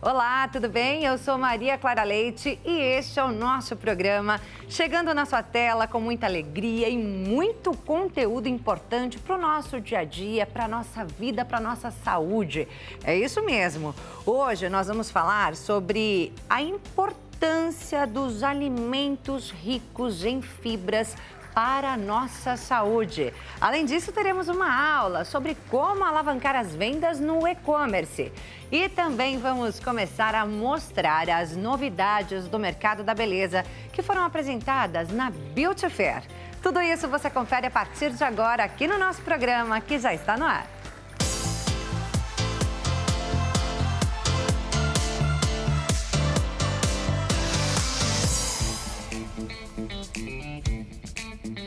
Olá, tudo bem? Eu sou Maria Clara Leite e este é o nosso programa, chegando na sua tela com muita alegria e muito conteúdo importante para o nosso dia a dia, para a nossa vida, para a nossa saúde. É isso mesmo. Hoje nós vamos falar sobre a importância dos alimentos ricos em fibras para a nossa saúde. Além disso, teremos uma aula sobre como alavancar as vendas no e-commerce. E também vamos começar a mostrar as novidades do mercado da beleza que foram apresentadas na Beauty Fair. Tudo isso você confere a partir de agora aqui no nosso programa, que já está no ar.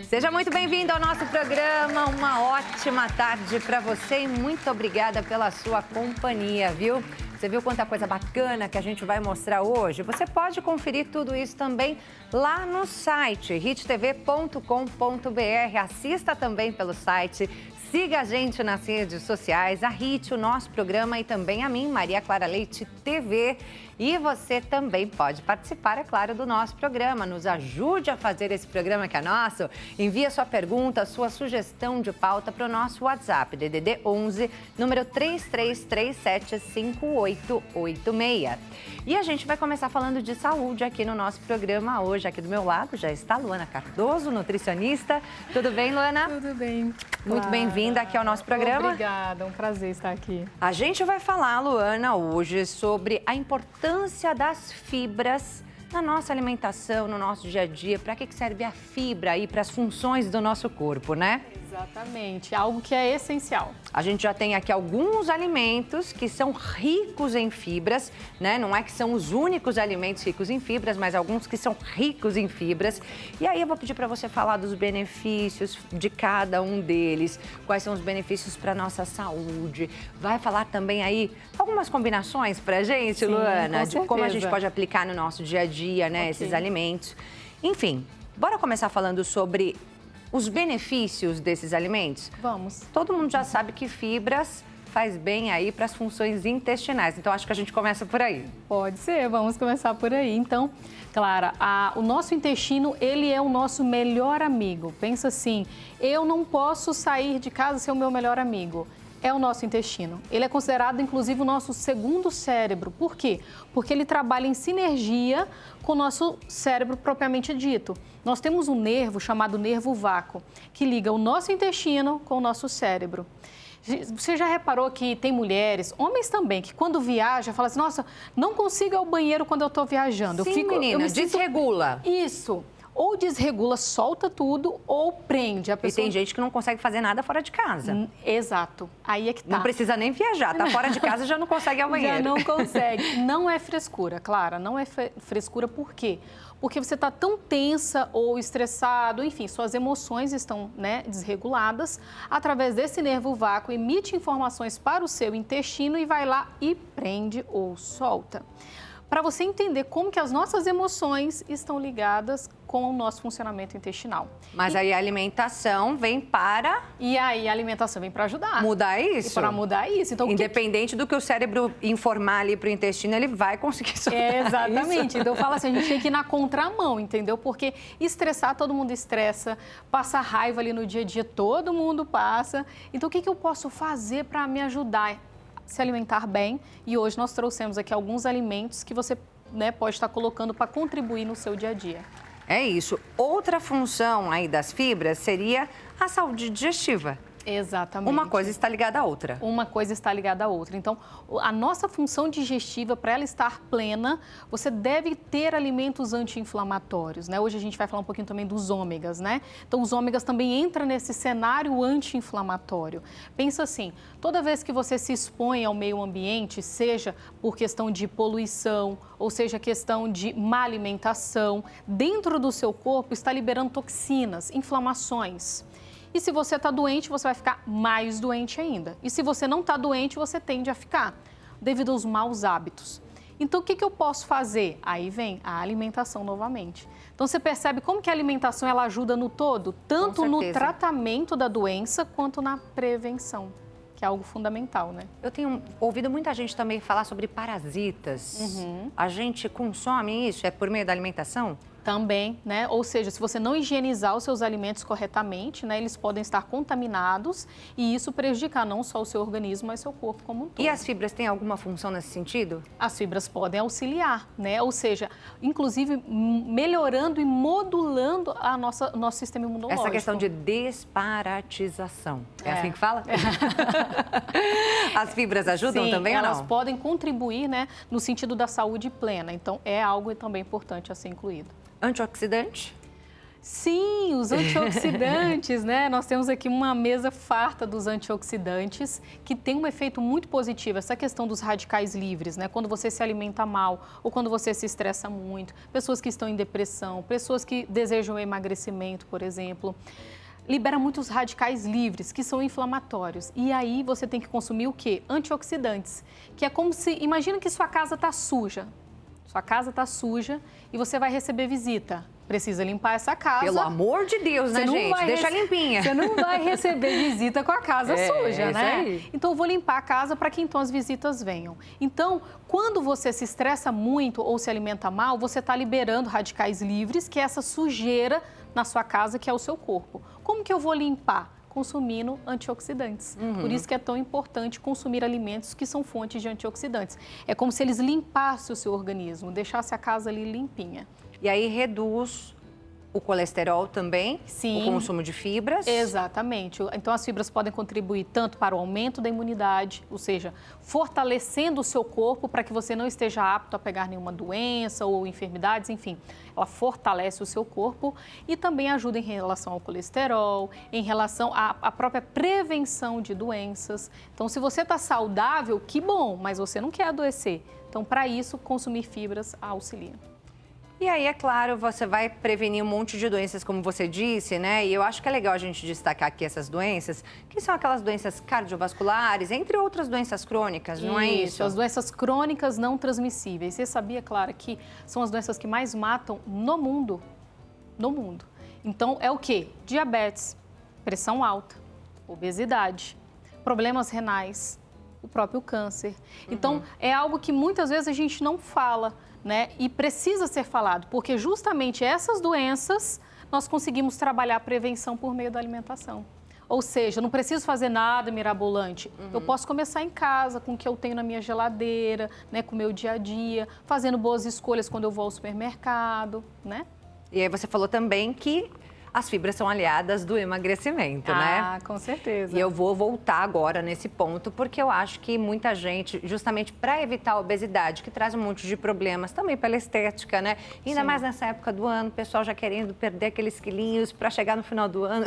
Seja muito bem-vindo ao nosso programa, uma ótima tarde para você e muito obrigada pela sua companhia, viu? Você viu quanta coisa bacana que a gente vai mostrar hoje? Você pode conferir tudo isso também lá no site hittv.com.br. Assista também pelo site, siga a gente nas redes sociais, a Hit, o nosso programa e também a mim, Maria Clara Leite TV. E você também pode participar, é claro, do nosso programa. Nos ajude a fazer esse programa que é nosso. Envie a sua pergunta, sua sugestão de pauta para o nosso WhatsApp, DDD 11, número 33375886. E a gente vai começar falando de saúde aqui no nosso programa hoje. Aqui do meu lado já está a Luana Cardoso, nutricionista. Tudo bem, Luana? Tudo bem. Muito bem-vinda aqui ao nosso programa. Obrigada, é um prazer estar aqui. A gente vai falar, Luana, hoje sobre a importância das fibras na nossa alimentação, no nosso dia a dia. Para que serve a fibra aí para as funções do nosso corpo, né? Exatamente, algo que é essencial. A gente já tem aqui alguns alimentos que são ricos em fibras, né? Não é que são os únicos alimentos ricos em fibras, mas alguns que são ricos em fibras. E aí eu vou pedir para você falar dos benefícios de cada um deles, quais são os benefícios para a nossa saúde. Vai falar também aí algumas combinações para a gente, Sim, Luana, com de como a gente certeza. pode aplicar no nosso dia a dia, né? Ok. Esses alimentos. Enfim, bora começar falando sobre os benefícios desses alimentos? Vamos. Todo mundo já sabe que fibras faz bem aí para as funções intestinais. Então, acho que a gente começa por aí. Pode ser, vamos começar por aí. Então, Clara, o nosso intestino, ele é o nosso melhor amigo. Pensa assim, eu não posso sair de casa sem o meu melhor amigo. É o nosso intestino. Ele é considerado, inclusive, o nosso segundo cérebro. Por quê? Porque ele trabalha em sinergia com o nosso cérebro propriamente dito. Nós temos um nervo chamado nervo vago, que liga o nosso intestino com o nosso cérebro. Você já reparou que tem mulheres, homens também, que quando viaja, falam assim, nossa, não consigo ir ao banheiro quando eu estou viajando. Sim, menina, desregula. Isso. Ou desregula, solta tudo, ou prende a pessoa. E tem gente que não consegue fazer nada fora de casa. Exato. Aí é que tá. Não precisa nem viajar, tá fora de casa já não consegue ir ao banheiro. Já não consegue. Não é frescura, Clara, não é frescura por quê? Porque você está tão tensa ou estressado, enfim, suas emoções estão, né, desreguladas. Através desse nervo vago, emite informações para o seu intestino e vai lá e prende ou solta. Para você entender como que as nossas emoções estão ligadas com o nosso funcionamento intestinal. Mas aí a alimentação vem para... E aí a alimentação vem para ajudar. Mudar isso? Para mudar isso. Então, independente do que o cérebro informar ali para o intestino, ele vai conseguir soltar exatamente. isso. Então, eu falo assim, a gente tem que ir na contramão, entendeu? Porque estressar, todo mundo estressa. Passar raiva ali no dia a dia, todo mundo passa. Então, o que eu posso fazer para me ajudar? Se alimentar bem, e hoje nós trouxemos aqui alguns alimentos que você, né, pode estar colocando para contribuir no seu dia a dia. É isso. Outra função aí das fibras seria a saúde digestiva. Exatamente. Uma coisa está ligada à outra. Uma coisa está ligada à outra. Então, a nossa função digestiva, para ela estar plena, você deve ter alimentos anti-inflamatórios, né? Hoje a gente vai falar um pouquinho também dos ômegas, né? Então, os ômegas também entram nesse cenário anti-inflamatório. Pensa assim, toda vez que você se expõe ao meio ambiente, seja por questão de poluição, ou seja, questão de má alimentação, dentro do seu corpo está liberando toxinas, inflamações. E se você está doente, você vai ficar mais doente ainda. E se você não está doente, você tende a ficar, devido aos maus hábitos. Então, o que eu posso fazer? Aí vem a alimentação novamente. Então, você percebe como que a alimentação ela ajuda no todo, tanto no tratamento da doença quanto na prevenção. que é algo fundamental, né? Eu tenho ouvido muita gente também falar sobre parasitas. A gente consome isso? É por meio da alimentação? Também, né? Ou seja, se você não higienizar os seus alimentos corretamente, né, eles podem estar contaminados e isso prejudicar não só o seu organismo, mas seu corpo como um todo. E as fibras têm alguma função nesse sentido? As fibras podem auxiliar, né? Ou seja, inclusive melhorando e modulando nosso sistema imunológico. Essa questão de desparatização. É assim que fala? As fibras ajudam Sim, também ou não? elas podem contribuir, né, no sentido da saúde plena. Então, é algo também importante a ser incluído. Antioxidante? Sim, os antioxidantes, né? Nós temos aqui uma mesa farta dos antioxidantes que tem um efeito muito positivo. Essa questão dos radicais livres, né? Quando você se alimenta mal ou quando você se estressa muito, pessoas que estão em depressão, pessoas que desejam emagrecimento, por exemplo, libera muitos radicais livres, que são inflamatórios. E aí você tem que consumir o quê? Antioxidantes, que é como se... Imagina que sua casa está suja. Sua casa está suja e você vai receber visita. Precisa limpar essa casa. Pelo amor de Deus, né, gente? Deixa limpinha. Você não vai receber visita com a casa suja, né? Isso aí. Então, eu vou limpar a casa para que então as visitas venham. Então, quando você se estressa muito ou se alimenta mal, você está liberando radicais livres, que é essa sujeira na sua casa, que é o seu corpo. Como que eu vou limpar? Consumindo antioxidantes. Por isso que é tão importante consumir alimentos que são fontes de antioxidantes. É como se eles limpassem o seu organismo, deixassem a casa ali limpinha. E aí reduz o colesterol também, Sim. o consumo de fibras. Exatamente. Então, as fibras podem contribuir tanto para o aumento da imunidade, ou seja, fortalecendo o seu corpo para que você não esteja apto a pegar nenhuma doença ou enfermidades, enfim. Ela fortalece o seu corpo e também ajuda em relação ao colesterol, em relação à própria prevenção de doenças. Então, se você está saudável, que bom, mas você não quer adoecer. Então, para isso, consumir fibras auxilia. E aí, é claro, você vai prevenir um monte de doenças, como você disse, né? E eu acho que é legal a gente destacar aqui essas doenças, que são aquelas doenças cardiovasculares, entre outras doenças crônicas, não é isso? As doenças crônicas não transmissíveis. Você sabia, Clara, que são as doenças que mais matam no mundo? No mundo. Então, é o quê? Diabetes, pressão alta, obesidade, problemas renais, o próprio câncer. Então, é algo que muitas vezes a gente não fala, né? E precisa ser falado, porque justamente essas doenças nós conseguimos trabalhar a prevenção por meio da alimentação. Ou seja, não preciso fazer nada mirabolante. Eu posso começar em casa, com o que eu tenho na minha geladeira, né, com o meu dia a dia, fazendo boas escolhas quando eu vou ao supermercado, né? E aí você falou também que as fibras são aliadas do emagrecimento, né? Ah, com certeza. E eu vou voltar agora nesse ponto, porque eu acho que muita gente, justamente para evitar a obesidade, que traz um monte de problemas, também pela estética, né? Ainda mais nessa época do ano, o pessoal já querendo perder aqueles quilinhos para chegar no final do ano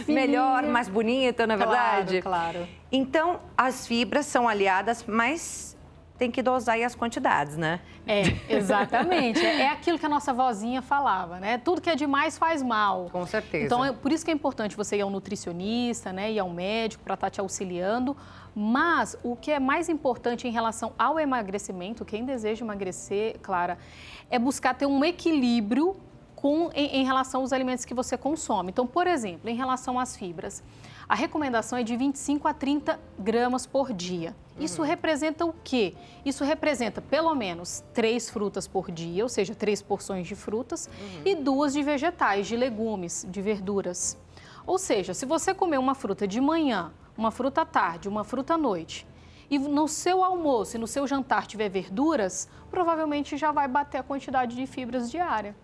melhor, mais bonita, não é verdade? Claro. Então, as fibras são aliadas, mas tem que dosar aí as quantidades, né? É, exatamente. É aquilo que a nossa vozinha falava, né? Tudo que é demais faz mal. Com certeza. Então, por isso que é importante você ir ao nutricionista, né? Ir ao médico para estar te auxiliando. Mas o que é mais importante em relação ao emagrecimento, quem deseja emagrecer, Clara, é buscar ter um equilíbrio em relação aos alimentos que você consome. Então, por exemplo, em relação às fibras, a recomendação é de 25 a 30 gramas por dia. Isso representa o quê? Isso representa pelo menos 3 frutas por dia, ou seja, 3 porções de frutas, e 2 de vegetais, de legumes, de verduras. Ou seja, se você comer uma fruta de manhã, uma fruta à tarde, uma fruta à noite, e no seu almoço e no seu jantar tiver verduras, provavelmente já vai bater a quantidade de fibras diária.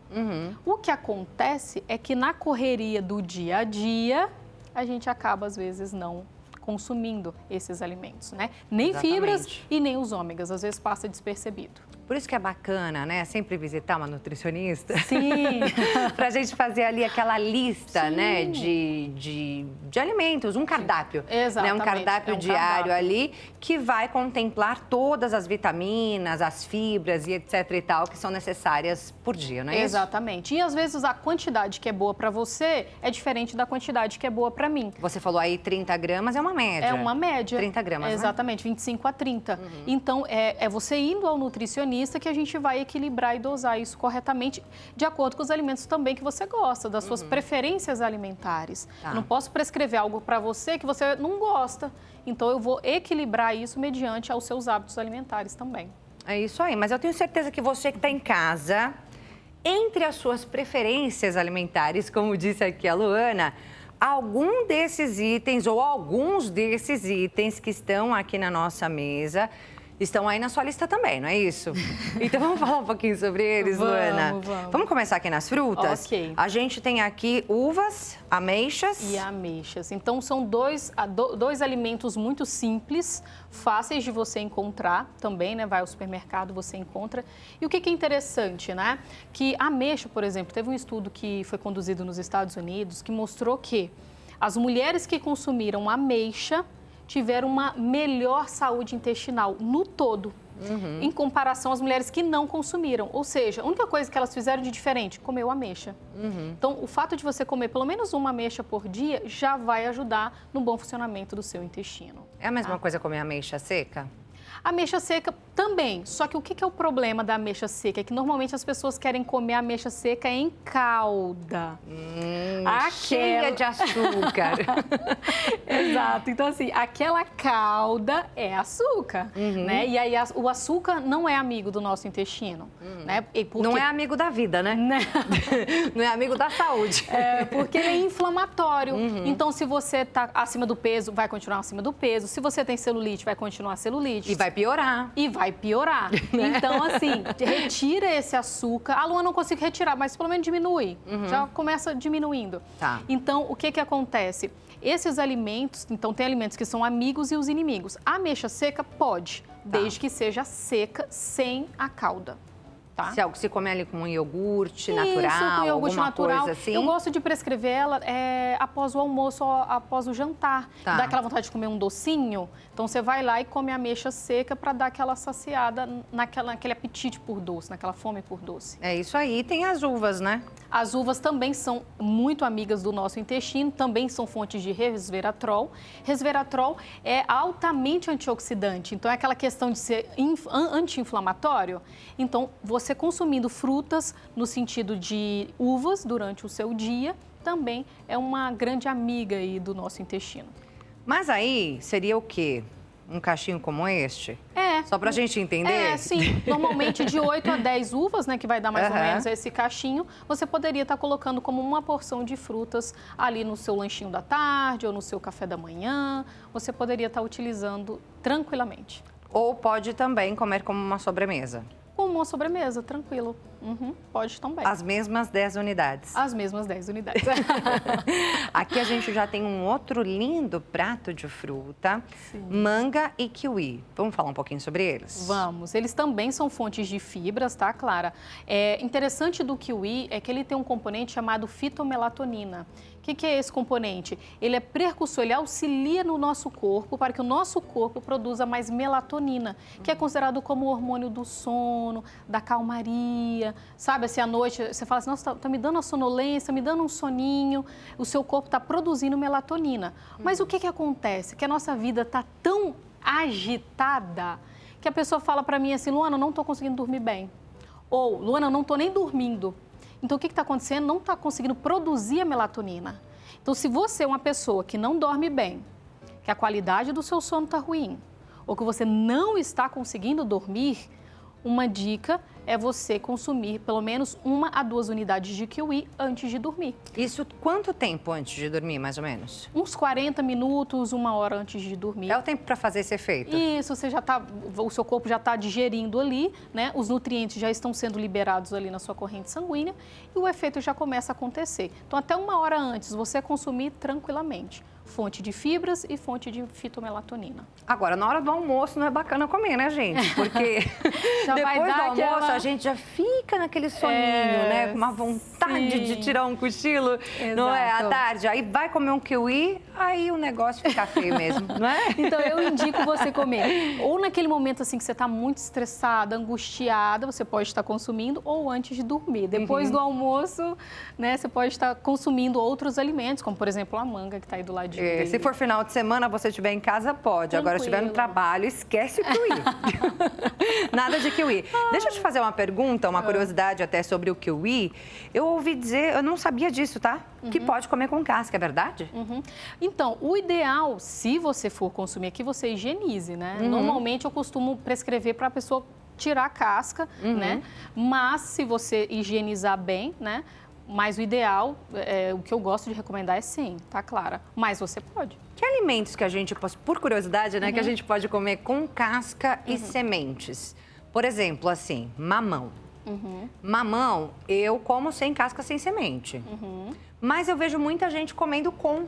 O que acontece é que na correria do dia a dia, a gente acaba, às vezes, não consumindo esses alimentos, né? Nem Exatamente. fibras e nem os ômegas, às vezes passa despercebido. Por isso que é bacana, né? Sempre visitar uma nutricionista. Sim. Pra gente fazer ali aquela lista, Sim. né? De alimentos, um cardápio. Exatamente. Né? Um cardápio diário ali que vai contemplar todas as vitaminas, as fibras e etc e tal que são necessárias por dia, não é isso? Exatamente. E às vezes a quantidade que é boa para você é diferente da quantidade que é boa para mim. Você falou aí 30 gramas, é uma média. É uma média. 30 gramas, né? Exatamente, 25 a 30. Então, é você indo ao nutricionista, nutricionista que a gente vai equilibrar e dosar isso corretamente, de acordo com os alimentos também que você gosta, das suas preferências alimentares. Tá. Eu não posso prescrever algo para você que você não gosta, então eu vou equilibrar isso mediante aos seus hábitos alimentares também. É isso aí, mas eu tenho certeza que você que está em casa, entre as suas preferências alimentares, como disse aqui a Luana, algum desses itens ou alguns desses itens que estão aqui na nossa mesa estão aí na sua lista também, não é isso? Então vamos falar um pouquinho sobre eles, Luana? Vamos começar aqui nas frutas? Ok. A gente tem aqui uvas, ameixas. E ameixas. Então são dois alimentos muito simples, fáceis de você encontrar também, né? Vai ao supermercado, você encontra. E o que é interessante, né? Que a ameixa, por exemplo, teve um estudo que foi conduzido nos Estados Unidos que mostrou que as mulheres que consumiram ameixa tiveram uma melhor saúde intestinal no todo, em comparação às mulheres que não consumiram. Ou seja, a única coisa que elas fizeram de diferente, comeu ameixa. Então, o fato de você comer pelo menos uma ameixa por dia já vai ajudar no bom funcionamento do seu intestino. É a mesma coisa comer ameixa seca? A ameixa seca também, só que o que é o problema da ameixa seca? É que normalmente as pessoas querem comer a ameixa seca em calda. Cheia de açúcar. Exato, então assim, aquela calda é açúcar, né? E aí o açúcar não é amigo do nosso intestino, né? Não é amigo da vida, né? Não é amigo da saúde. É, porque ele é inflamatório. Então, se você está acima do peso, vai continuar acima do peso. Se você tem celulite, vai continuar celulite. E vai piorar. E vai piorar. Então, assim, retira esse açúcar. A Luana não consigo retirar, mas pelo menos diminui. Já começa diminuindo. Tá. Então, o que acontece? Esses alimentos, então tem alimentos que são amigos e os inimigos. A ameixa seca pode, desde que seja seca, sem a calda. Tá? Se comer ali com um iogurte natural, Isso, com iogurte natural. Coisa assim. Eu gosto de prescrever ela após o almoço ou após o jantar. Tá. Dá aquela vontade de comer um docinho, então você vai lá e come a ameixa seca para dar aquela saciada naquele apetite por doce, naquela fome por doce. É isso aí. Tem as uvas, né? As uvas também são muito amigas do nosso intestino, também são fontes de resveratrol. Resveratrol é altamente antioxidante, então é aquela questão de ser anti-inflamatório. Então, você consumindo frutas no sentido de uvas durante o seu dia, também é uma grande amiga aí do nosso intestino. Mas aí, seria o quê? Um cachinho como este? Só pra gente entender? Sim. Normalmente de 8 a 10 uvas, né, que vai dar mais ou menos esse cachinho, você poderia estar colocando como uma porção de frutas ali no seu lanchinho da tarde ou no seu café da manhã. Você poderia estar utilizando tranquilamente. Ou pode também comer como uma sobremesa? Como uma sobremesa, tranquilo. Pode também. As mesmas 10 unidades. As mesmas 10 unidades. Aqui a gente já tem um outro lindo prato de fruta, manga e kiwi. Vamos falar um pouquinho sobre eles? Vamos. Eles também são fontes de fibras, tá, Clara? Interessante do kiwi é que ele tem um componente chamado fitomelatonina. O que é esse componente? Ele é precursor, ele auxilia no nosso corpo para que o nosso corpo produza mais melatonina, que é considerado como o hormônio do sono, da calmaria. Sabe, assim, à noite você fala assim, nossa, tá me dando a sonolência, me dando um soninho, o seu corpo está produzindo melatonina. Mas o que acontece? Que a nossa vida está tão agitada que a pessoa fala para mim assim, Luana, eu não estou conseguindo dormir bem. Ou, Luana, eu não estou nem dormindo. Então, o que está acontecendo? Não está conseguindo produzir a melatonina. Então, se você é uma pessoa que não dorme bem, que a qualidade do seu sono está ruim, ou que você não está conseguindo dormir, uma dica é você consumir pelo menos 1 a 2 unidades de kiwi antes de dormir. Isso quanto tempo antes de dormir, mais ou menos? Uns 40 minutos, 1 hora antes de dormir. É o tempo para fazer esse efeito? Isso, o seu corpo já está digerindo ali, né? Os nutrientes já estão sendo liberados ali na sua corrente sanguínea e o efeito já começa a acontecer. Então, até 1 hora antes, você consumir tranquilamente. Fonte de fibras e fonte de fitomelatonina. Agora, na hora do almoço não é bacana comer, né, gente? Porque depois do almoço a gente já fica naquele soninho, né? Com uma vontade de tirar um cochilo, não é? À tarde. Aí vai comer um kiwi, aí o negócio fica feio mesmo, não é? Então, eu indico você comer. Ou naquele momento, assim, que você está muito estressada, angustiada, você pode estar consumindo, ou antes de dormir. Depois do almoço, né, você pode estar consumindo outros alimentos, como, por exemplo, a manga, que está aí do lado pode. Se for final de semana, você estiver em casa, pode. Agora, se estiver no trabalho, esquece o kiwi. Nada de kiwi. Deixa eu te fazer uma pergunta, uma curiosidade até sobre o kiwi. Eu ouvi dizer, eu não sabia disso, tá? Que pode comer com casca, é verdade? Então, o ideal, se você for consumir aqui, você higienize, né? Normalmente eu costumo prescrever para a pessoa tirar a casca, né? Mas se você higienizar bem, né? Mas o ideal, o que eu gosto de recomendar é sim, tá, Clara? Mas você pode. Que alimentos que a gente, por curiosidade, né, que a gente pode comer com casca e sementes? Por exemplo, assim, mamão. Mamão, eu como sem casca, sem semente. Mas eu vejo muita gente comendo com.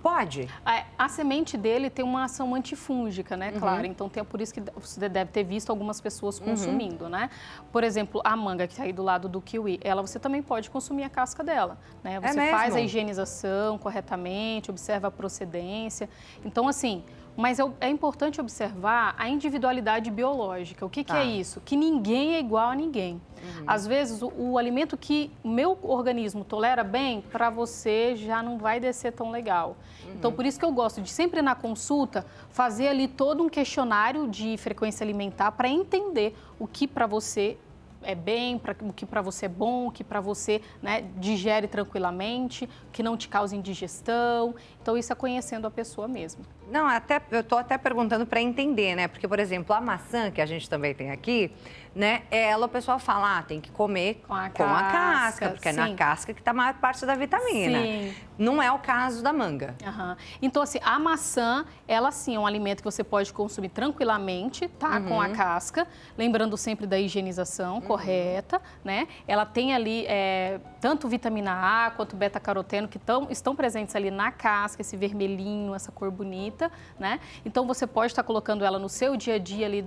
Pode? A semente dele tem uma ação antifúngica, né, Clara? Então, é por isso que você deve ter visto algumas pessoas consumindo, né? Por exemplo, a manga que está aí do lado do kiwi, você também pode consumir a casca dela, né? Você faz a higienização corretamente, observa a procedência. Então, assim, mas é importante observar a individualidade biológica. O que é isso? Que ninguém é igual a ninguém. Às vezes, o alimento que o meu organismo tolera bem, para você já não vai descer tão legal. Então, por isso que eu gosto de sempre na consulta fazer ali todo um questionário de frequência alimentar para entender o que para você é bem, o que para você é bom, o que para você, né, digere tranquilamente, o que não te causa indigestão. Então, isso é conhecendo a pessoa mesmo. Não, eu tô até perguntando para entender, né? Porque, por exemplo, a maçã, que a gente também tem aqui, né? O pessoal fala, tem que comer com a casca, porque é na casca que está a maior parte da vitamina. Sim. Não é o caso da manga. Então, assim, a maçã, ela sim é um alimento que você pode consumir tranquilamente, tá? Com a casca, lembrando sempre da higienização correta, né? Ela tem ali tanto vitamina A quanto beta-caroteno que estão presentes ali na casca, esse vermelhinho, essa cor bonita, né? Então, você pode estar colocando ela no seu dia a dia ali,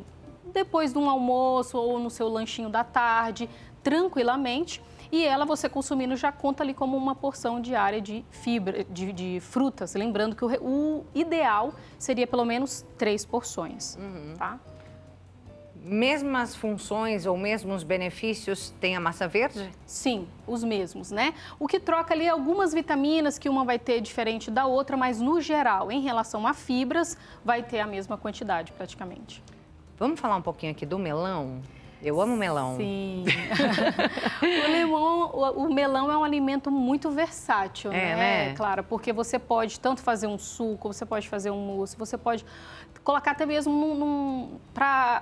depois de um almoço ou no seu lanchinho da tarde, tranquilamente. E ela, você consumindo, já conta ali como uma porção diária de fibra, de frutas. Lembrando que o ideal seria pelo menos 3 porções, tá? Mesmas funções ou mesmos benefícios tem a maçã verde? Sim, os mesmos, né? O que troca ali é algumas vitaminas que uma vai ter diferente da outra, mas no geral, em relação a fibras, vai ter a mesma quantidade praticamente. Vamos falar um pouquinho aqui do melão? Eu amo melão. Sim. O melão é um alimento muito versátil, né? Claro, porque você pode tanto fazer um suco, você pode fazer um mousse, você pode colocar até mesmo para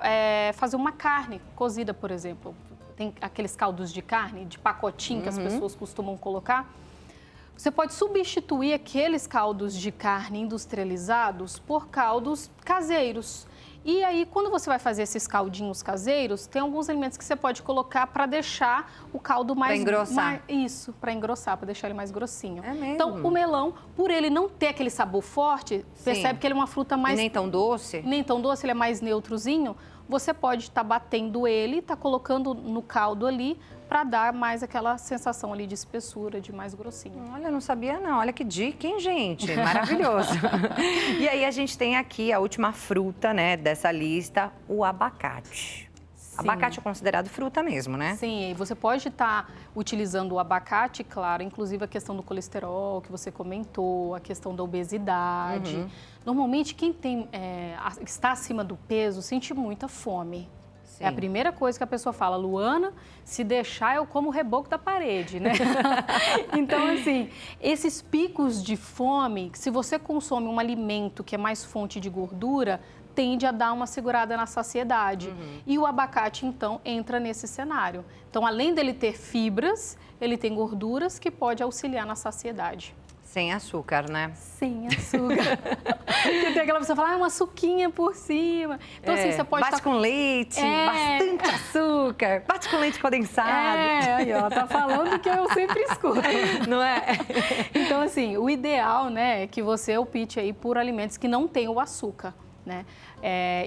fazer uma carne cozida, por exemplo. Tem aqueles caldos de carne, de pacotinho que as pessoas costumam colocar. Você pode substituir aqueles caldos de carne industrializados por caldos caseiros. E aí, quando você vai fazer esses caldinhos caseiros, tem alguns alimentos que você pode colocar para deixar o caldo mais... Para engrossar. Isso, para engrossar, para deixar ele mais grossinho. É mesmo? Então, o melão, por ele não ter aquele sabor forte, percebe que ele é uma fruta mais... E nem tão doce? Nem tão doce, ele é mais neutrozinho. Você pode estar batendo ele, estar colocando no caldo ali, para dar mais aquela sensação ali de espessura, de mais grossinho. Olha, não sabia não. Olha que dica, hein, gente? Maravilhoso. E aí a gente tem aqui a última fruta, né, dessa lista, o abacate. Sim. Abacate é considerado fruta mesmo, né? Sim, e você pode estar utilizando o abacate, claro, inclusive a questão do colesterol que você comentou, a questão da obesidade. Normalmente, quem está acima do peso sente muita fome. Sim. É a primeira coisa que a pessoa fala, Luana, se deixar eu como o reboco da parede, né? Então, assim, esses picos de fome, se você consome um alimento que é mais fonte de gordura, tende a dar uma segurada na saciedade. E o abacate, então, entra nesse cenário. Então, além dele ter fibras, ele tem gorduras que pode auxiliar na saciedade. Sem açúcar, né? Sem açúcar. Porque tem aquela pessoa que fala, uma suquinha por cima. Então, assim, você pode... Bate com leite, bastante açúcar, bate com leite condensado. Aí, ó, tá falando que eu sempre escuto. Não é? Então, assim, o ideal, né, é que você opte aí por alimentos que não tenham o açúcar, né?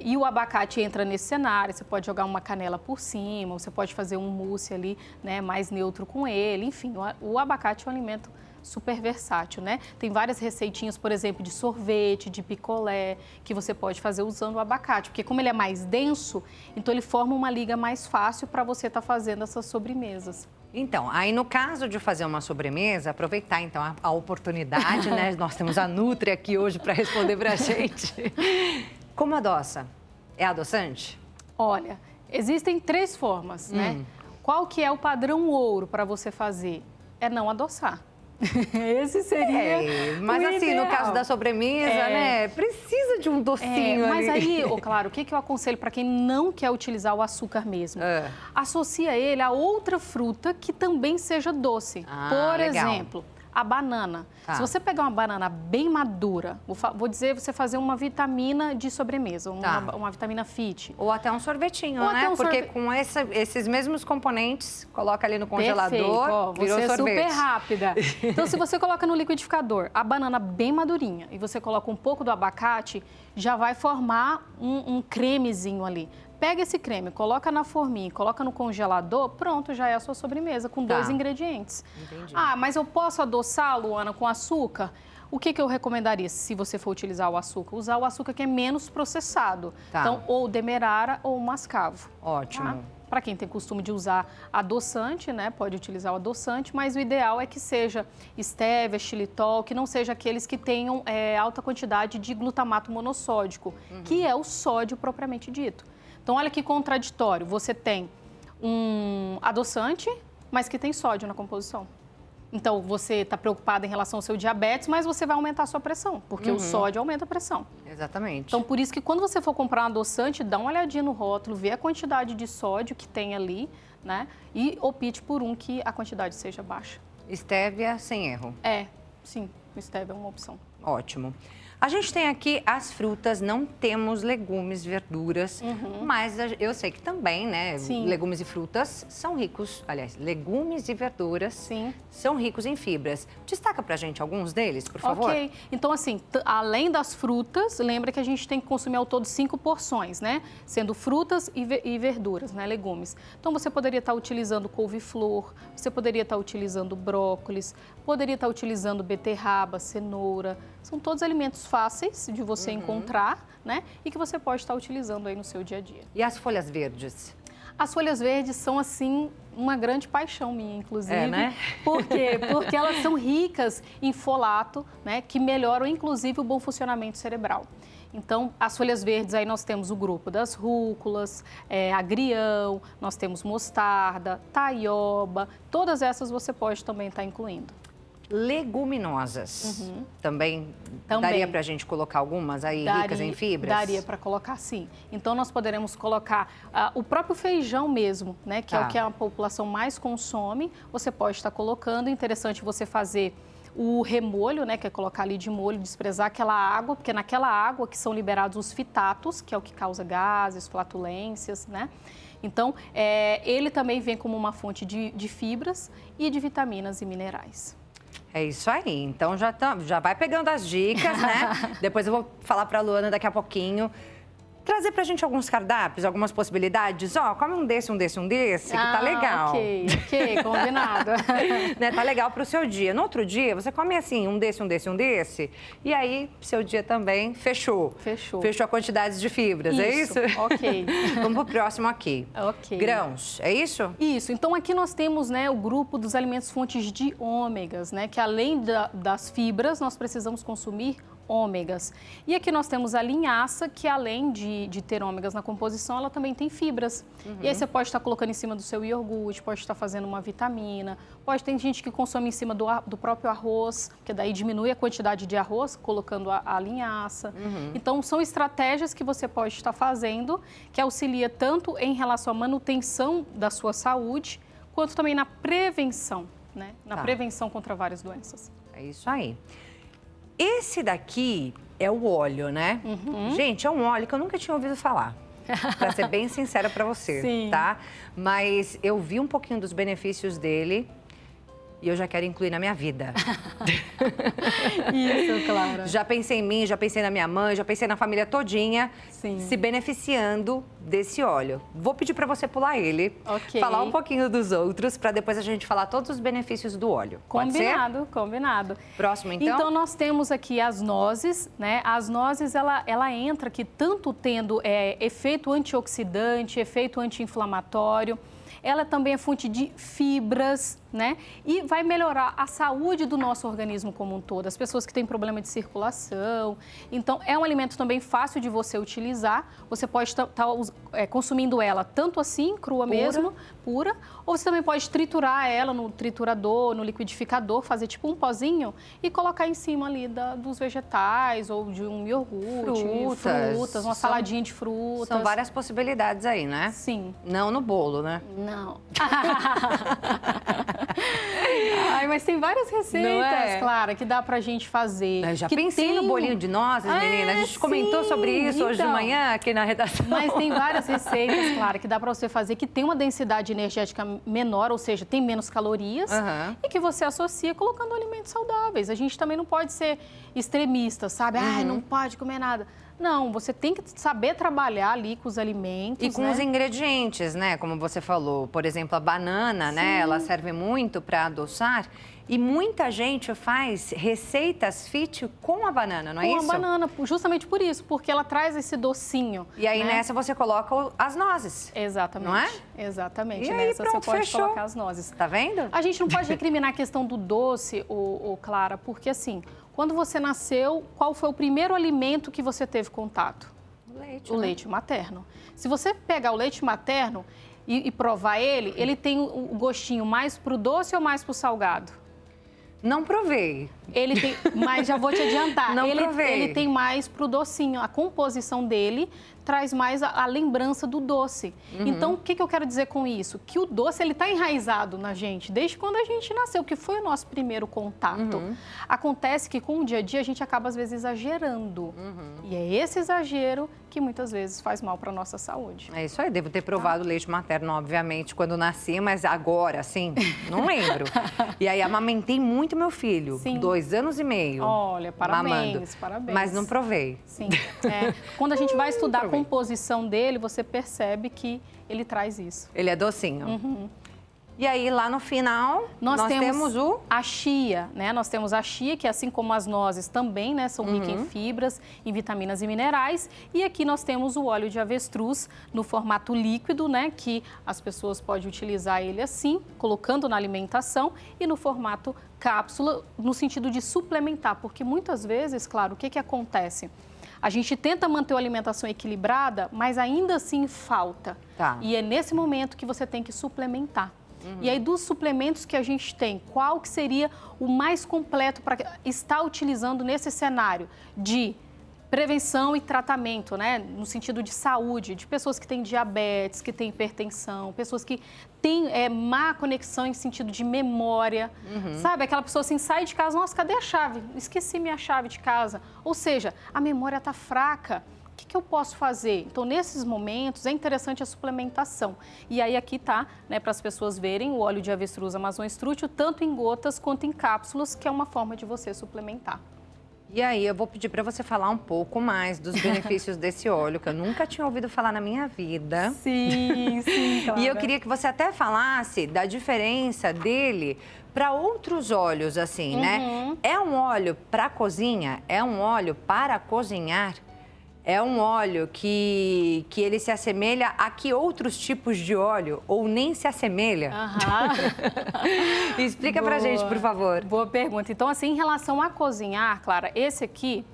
E o abacate entra nesse cenário, você pode jogar uma canela por cima, você pode fazer um mousse ali, né, mais neutro com ele. Enfim, o abacate é um alimento super versátil, né? Tem várias receitinhas, por exemplo, de sorvete, de picolé, que você pode fazer usando o abacate, porque como ele é mais denso, então ele forma uma liga mais fácil para você estar fazendo essas sobremesas. Então, aí no caso de fazer uma sobremesa, aproveitar então a oportunidade, né? Nós temos a Nutri aqui hoje para responder pra gente. Como adoça? É adoçante? Olha, existem 3 formas, né? Qual que é o padrão ouro para você fazer? É não adoçar. Esse seria mas o assim, ideal. no caso da sobremesa, né? Precisa de um docinho mas ali. aí, claro, o que eu aconselho para quem não quer utilizar o açúcar mesmo? Associa ele a outra fruta que também seja doce. Por exemplo, a banana. Se você pegar uma banana bem madura, vou dizer, você fazer uma vitamina de sobremesa, uma vitamina fit. Ou até um sorvetinho, né? Porque com esses mesmos componentes, coloca ali no congelador, virou você sorvete. É super rápida. Então, se você coloca no liquidificador a banana bem madurinha e você coloca um pouco do abacate, já vai formar um cremezinho ali. Pega esse creme, coloca na forminha, coloca no congelador, pronto, já é a sua sobremesa, com 2 ingredientes. Entendi. Mas eu posso adoçar, Luana, com açúcar? O que eu recomendaria, se você for utilizar o açúcar? Usar o açúcar que é menos processado. Então, ou demerara ou mascavo. Ótimo. Para quem tem costume de usar adoçante, né, pode utilizar o adoçante, mas o ideal é que seja estévia, xilitol, que não seja aqueles que tenham alta quantidade de glutamato monossódico, que é o sódio propriamente dito. Então, olha que contraditório. Você tem um adoçante, mas que tem sódio na composição. Então, você está preocupado em relação ao seu diabetes, mas você vai aumentar a sua pressão, porque o sódio aumenta a pressão. Exatamente. Então, por isso que quando você for comprar um adoçante, dá uma olhadinha no rótulo, vê a quantidade de sódio que tem ali, né? E opte por um que a quantidade seja baixa. Estévia sem erro. Sim, o estévia é uma opção. Ótimo. A gente tem aqui as frutas, não temos legumes, verduras, mas eu sei que também, né, legumes e frutas são ricos, aliás, legumes e verduras são ricos em fibras. Destaca pra gente alguns deles, por favor. Ok, então assim, além das frutas, lembra que a gente tem que consumir ao todo 5 porções, né, sendo frutas e verduras, né, legumes. Então você poderia estar utilizando couve-flor, você poderia estar utilizando brócolis, poderia estar utilizando beterraba, cenoura, são todos alimentos fáceis de você encontrar, né? E que você pode estar utilizando aí no seu dia a dia. E as folhas verdes? As folhas verdes são, assim, uma grande paixão minha, inclusive. Né? Por quê? Porque elas são ricas em folato, né? Que melhoram, inclusive, o bom funcionamento cerebral. Então, as folhas verdes, aí nós temos o grupo das rúculas, agrião, nós temos mostarda, taioba, todas essas você pode também estar incluindo. Leguminosas. Também daria para a gente colocar algumas aí ricas em fibras? Daria para colocar, sim. Então, nós poderemos colocar o próprio feijão mesmo, né? Que é o que a população mais consome. Você pode estar colocando. Interessante você fazer o remolho, né? Que é colocar ali de molho, desprezar aquela água, porque naquela água que são liberados os fitatos, que é o que causa gases, flatulências, né? Então, ele também vem como uma fonte de fibras e de vitaminas e minerais. É isso aí. Então, já vai pegando as dicas, né? Depois eu vou falar para a Luana daqui a pouquinho. Trazer pra gente alguns cardápios, algumas possibilidades. Come um desse, que tá legal. Ok, combinado. Né, tá legal pro seu dia. No outro dia, você come assim, um desse, e aí, seu dia também fechou. Fechou a quantidade de fibras, é isso? Ok. Vamos pro próximo aqui. Ok. Grãos, é isso? Isso. Então, aqui nós temos, né, o grupo dos alimentos fontes de ômegas, né, que além das fibras, nós precisamos consumir ômegas. E aqui nós temos a linhaça, que além de ter ômegas na composição, ela também tem fibras. E aí você pode estar colocando em cima do seu iogurte, pode estar fazendo uma vitamina, ter gente que consome em cima do próprio arroz, que daí diminui a quantidade de arroz, colocando a linhaça. Então, são estratégias que você pode estar fazendo, que auxilia tanto em relação à manutenção da sua saúde, quanto também na prevenção, né? Na prevenção contra várias doenças. É isso aí. Esse daqui é o óleo, né? Gente, é um óleo que eu nunca tinha ouvido falar. Pra ser bem sincera pra você, tá? Mas eu vi um pouquinho dos benefícios dele e eu já quero incluir na minha vida. Isso, claro. Já pensei em mim, já pensei na minha mãe, já pensei na família todinha se beneficiando desse óleo. Vou pedir para você pular ele, Ok. falar um pouquinho dos outros, para depois a gente falar todos os benefícios do óleo. Pode ser? Combinado. Próximo, então? Então, nós temos aqui as nozes, né? As nozes, ela entra aqui tanto tendo efeito antioxidante, efeito anti-inflamatório. Ela também é fonte de fibras, né? E vai melhorar a saúde do nosso organismo como um todo. As pessoas que têm problema de circulação. Então, é um alimento também fácil de você utilizar. Você pode estar consumindo ela tanto assim, crua mesmo, pura. Ou você também pode triturar ela no triturador, no liquidificador, fazer tipo um pozinho e colocar em cima ali dos vegetais ou de um iogurte, frutas, uma saladinha de frutas. São várias possibilidades aí, né? Sim. Não no bolo, né? Não. Ai, mas tem várias receitas, Clara, que dá pra gente fazer. Eu já pensei no bolinho de nozes, menina. A gente comentou sobre isso hoje de manhã aqui na redação. Mas tem várias receitas, Clara, que dá pra você fazer que tem uma densidade energética menor, ou seja, tem menos calorias e que você associa colocando alimentos saudáveis. A gente também não pode ser extremista, sabe? Ai, não pode comer nada. Não, você tem que saber trabalhar ali com os alimentos. E com os ingredientes, né? Como você falou, por exemplo, a banana, né? Ela serve muito para adoçar. E muita gente faz receitas fit com a banana, não é isso? Com a banana, justamente por isso, porque ela traz esse docinho. E aí nessa você coloca as nozes. Exatamente. Não é? Exatamente. E aí, nessa pronto, você pode fechou. colocar as nozes. Tá vendo? A gente não pode recriminar a questão do doce, Clara, porque assim, quando você nasceu, qual foi o primeiro alimento que você teve contato? Leite, o leite materno. Se você pegar o leite materno e provar ele tem o gostinho mais pro doce ou mais pro salgado? Não provei. Ele tem, mas já vou te adiantar. Não provei. Ele tem mais pro docinho. A composição dele traz mais a lembrança do doce. Então, o que eu quero dizer com isso? Que o doce, ele está enraizado na gente, desde quando a gente nasceu, que foi o nosso primeiro contato. Acontece que com o dia a dia, a gente acaba, às vezes, exagerando. E é esse exagero que muitas vezes faz mal para a nossa saúde. É isso aí, devo ter provado leite materno, obviamente, quando nasci, mas agora, assim, não lembro. E aí, amamentei muito meu filho, 2 anos e meio. Olha, parabéns, mamando, parabéns. mas não provei. Sim. Quando a gente vai estudar a composição dele, você percebe que ele traz isso. Ele é docinho. E aí, lá no final, nós temos a chia, né? Nós temos a chia, que assim como as nozes também, né? São ricas em fibras, em vitaminas e minerais. E aqui nós temos o óleo de avestruz no formato líquido, né? Que as pessoas podem utilizar ele assim, colocando na alimentação, e no formato cápsula, no sentido de suplementar. Porque muitas vezes, claro, o que acontece? A gente tenta manter a alimentação equilibrada, mas ainda assim falta. E é nesse momento que você tem que suplementar. E aí, dos suplementos que a gente tem, qual que seria o mais completo para estar utilizando nesse cenário de prevenção e tratamento, né? No sentido de saúde, de pessoas que têm diabetes, que têm hipertensão, pessoas que têm má conexão em sentido de memória, sabe? Aquela pessoa assim, sai de casa, nossa, cadê a chave? Esqueci minha chave de casa. Ou seja, a memória está fraca. O que eu posso fazer? Então, nesses momentos, é interessante a suplementação. E aí, aqui tá, né, para as pessoas verem o óleo de avestruz Amazon Strútil, tanto em gotas quanto em cápsulas, que é uma forma de você suplementar. E aí, eu vou pedir para você falar um pouco mais dos benefícios desse óleo, que eu nunca tinha ouvido falar na minha vida. Sim, Clara. E eu queria que você até falasse da diferença dele para outros óleos, assim, né? É um óleo para cozinha? É um óleo para cozinhar? É um óleo que ele se assemelha a que outros tipos de óleo? Ou nem se assemelha? Explica pra gente, por favor. Boa pergunta. Então, assim, em relação a cozinhar, Clara, esse aqui,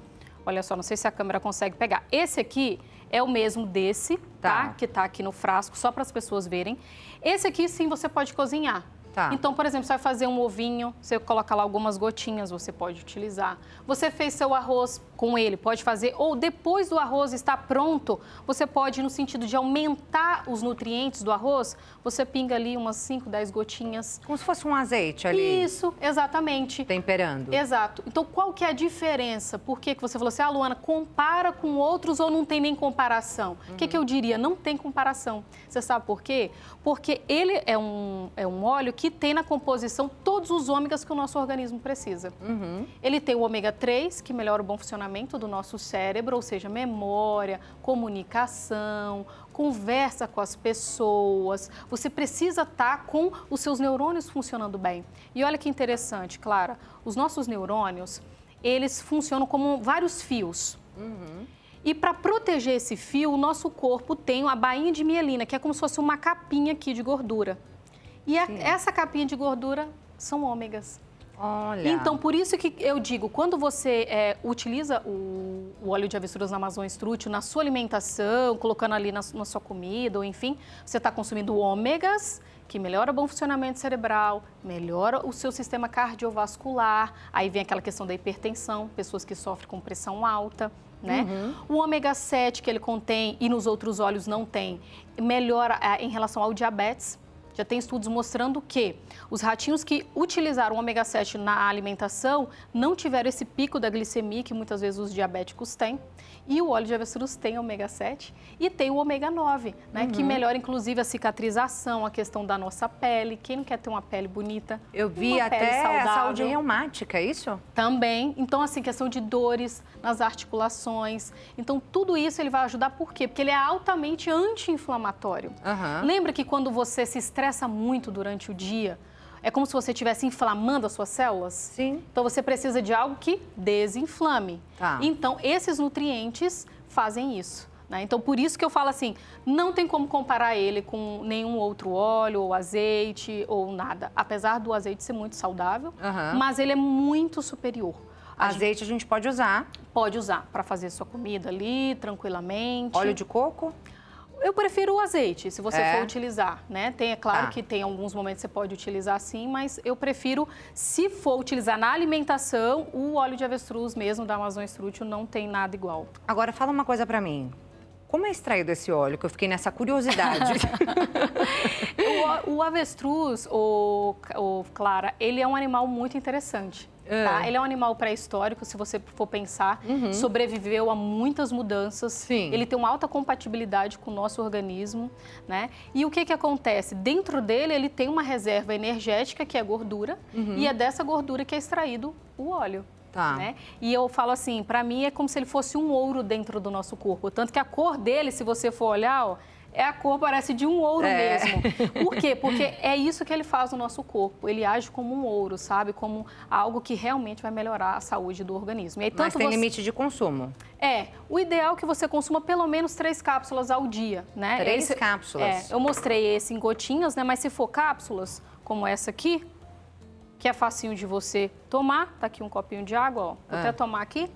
olha só, não sei se a câmera consegue pegar. Esse aqui é o mesmo desse, tá? Que tá aqui no frasco, só para as pessoas verem. Esse aqui, sim, você pode cozinhar. Então, por exemplo, você vai fazer um ovinho, você coloca lá algumas gotinhas, você pode utilizar. Você fez seu arroz com ele, pode fazer. Ou depois do arroz estar pronto, você pode, no sentido de aumentar os nutrientes do arroz, você pinga ali umas 5, 10 gotinhas. Como se fosse um azeite ali. Isso, exatamente. Temperando. Exato. Então, qual que é a diferença? Por que você falou assim, Luana, compara com outros ou não tem nem comparação? O que eu diria? Não tem comparação. Você sabe por quê? Porque ele é um óleo que que tem na composição todos os ômegas que o nosso organismo precisa. Ele tem o ômega 3, que melhora o bom funcionamento do nosso cérebro, ou seja, memória, comunicação, conversa com as pessoas. Você precisa estar com os seus neurônios funcionando bem. E olha que interessante, Clara, os nossos neurônios, eles funcionam como vários fios. E para proteger esse fio, o nosso corpo tem a bainha de mielina, que é como se fosse uma capinha aqui de gordura. E essa capinha de gordura são ômegas. Olha. Então, por isso que eu digo, quando você utiliza o óleo de avestruz na Amazônia Struthium na sua alimentação, colocando ali na sua comida, ou enfim, você está consumindo ômegas, que melhora o bom funcionamento cerebral, melhora o seu sistema cardiovascular, aí vem aquela questão da hipertensão, pessoas que sofrem com pressão alta, né? O ômega 7 que ele contém e nos outros óleos não tem, melhora em relação ao diabetes. Já tem estudos mostrando que os ratinhos que utilizaram o ômega 7 na alimentação não tiveram esse pico da glicemia que muitas vezes os diabéticos têm. E o óleo de avestruz tem ômega 7 e tem o ômega 9, né, que melhora inclusive a cicatrização, a questão da nossa pele. Quem não quer ter uma pele bonita? Eu vi até a saúde reumática, é isso? Também. Então, assim, questão de dores nas articulações. Então, tudo isso ele vai ajudar por quê? Porque ele é altamente anti-inflamatório. Lembra que quando você se estressa muito durante o dia, é como se você estivesse inflamando as suas células? Sim. Então, você precisa de algo que desinflame. Tá. Então, esses nutrientes fazem isso, né? Então, por isso que eu falo assim, não tem como comparar ele com nenhum outro óleo ou azeite ou nada. Apesar do azeite ser muito saudável, mas ele é muito superior. Azeite a gente pode usar. Pode usar para fazer sua comida ali, tranquilamente. Óleo de coco? Eu prefiro o azeite, se você for utilizar, né? É claro que tem alguns momentos que você pode utilizar sim, mas eu prefiro, se for utilizar na alimentação, o óleo de avestruz mesmo da Amazônia Struthium não tem nada igual. Agora, fala uma coisa pra mim. Como é extraído esse óleo? Que eu fiquei nessa curiosidade. O avestruz, Clara, ele é um animal muito interessante. Tá? Ele é um animal pré-histórico, se você for pensar, sobreviveu a muitas mudanças. Sim. Ele tem uma alta compatibilidade com o nosso organismo, né? E o que acontece? Dentro dele, ele tem uma reserva energética, que é gordura, e é dessa gordura que é extraído o óleo. Tá. Né? E eu falo assim, para mim é como se ele fosse um ouro dentro do nosso corpo. Tanto que a cor dele, se você for olhar, ó, a cor parece de um ouro mesmo. Por quê? Porque é isso que ele faz no nosso corpo. Ele age como um ouro, sabe? Como algo que realmente vai melhorar a saúde do organismo. E aí, mas tem limite de consumo? O ideal é que você consuma pelo menos 3 cápsulas ao dia, né? 3 cápsulas? Eu mostrei esse em gotinhas, né? Mas se for cápsulas, como essa aqui, que é facinho de você tomar, tá aqui um copinho de água, ó. Vou até tomar aqui.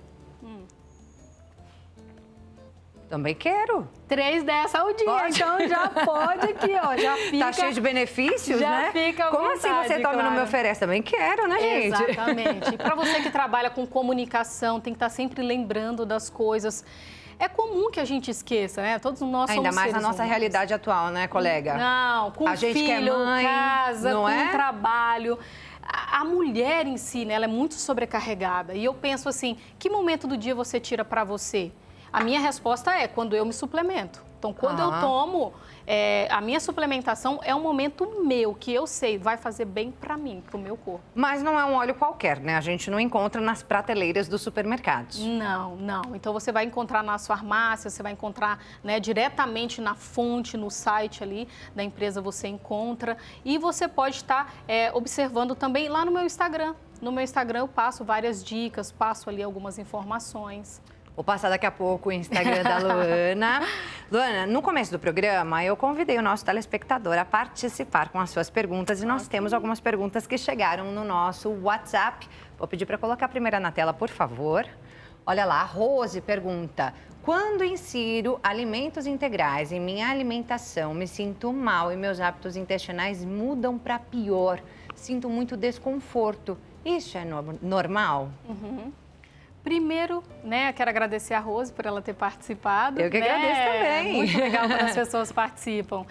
Também quero. 3 dessa ao dia, então já pode aqui, ó, já fica... Tá cheio de benefícios, já né? Fica à Como vontade, assim você toma e não me oferece? Também quero, né, gente? Exatamente. Para você que trabalha com comunicação, tem que estar sempre lembrando das coisas. É comum que a gente esqueça, né? Todos nós somos ainda mais na seres nossa humanos. realidade atual, né, colega? Não, com a gente filho, que é mãe, casa, não com trabalho. A mulher em si, né, ela é muito sobrecarregada. E eu penso assim, que momento do dia você tira para você? A minha resposta é quando eu me suplemento. Então, quando eu tomo, a minha suplementação é um momento meu, que eu sei, vai fazer bem para mim, para o meu corpo. Mas não é um óleo qualquer, né? A gente não encontra nas prateleiras dos supermercados. Não, não. Então, você vai encontrar nas farmácias, você vai encontrar, né, diretamente na fonte, no site ali da empresa você encontra. E você pode estar observando também lá no meu Instagram. No meu Instagram eu passo várias dicas, passo ali algumas informações. Vou passar daqui a pouco o Instagram da Luana. Luana, no começo do programa, eu convidei o nosso telespectador a participar com as suas perguntas e nós temos algumas perguntas que chegaram no nosso WhatsApp. Vou pedir para colocar a primeira na tela, por favor. Olha lá, a Rose pergunta: quando insiro alimentos integrais em minha alimentação, me sinto mal e meus hábitos intestinais mudam para pior. Sinto muito desconforto. Isso é normal? Primeiro, né, quero agradecer a Rose por ela ter participado. Eu que agradeço também. Muito legal quando as pessoas participam.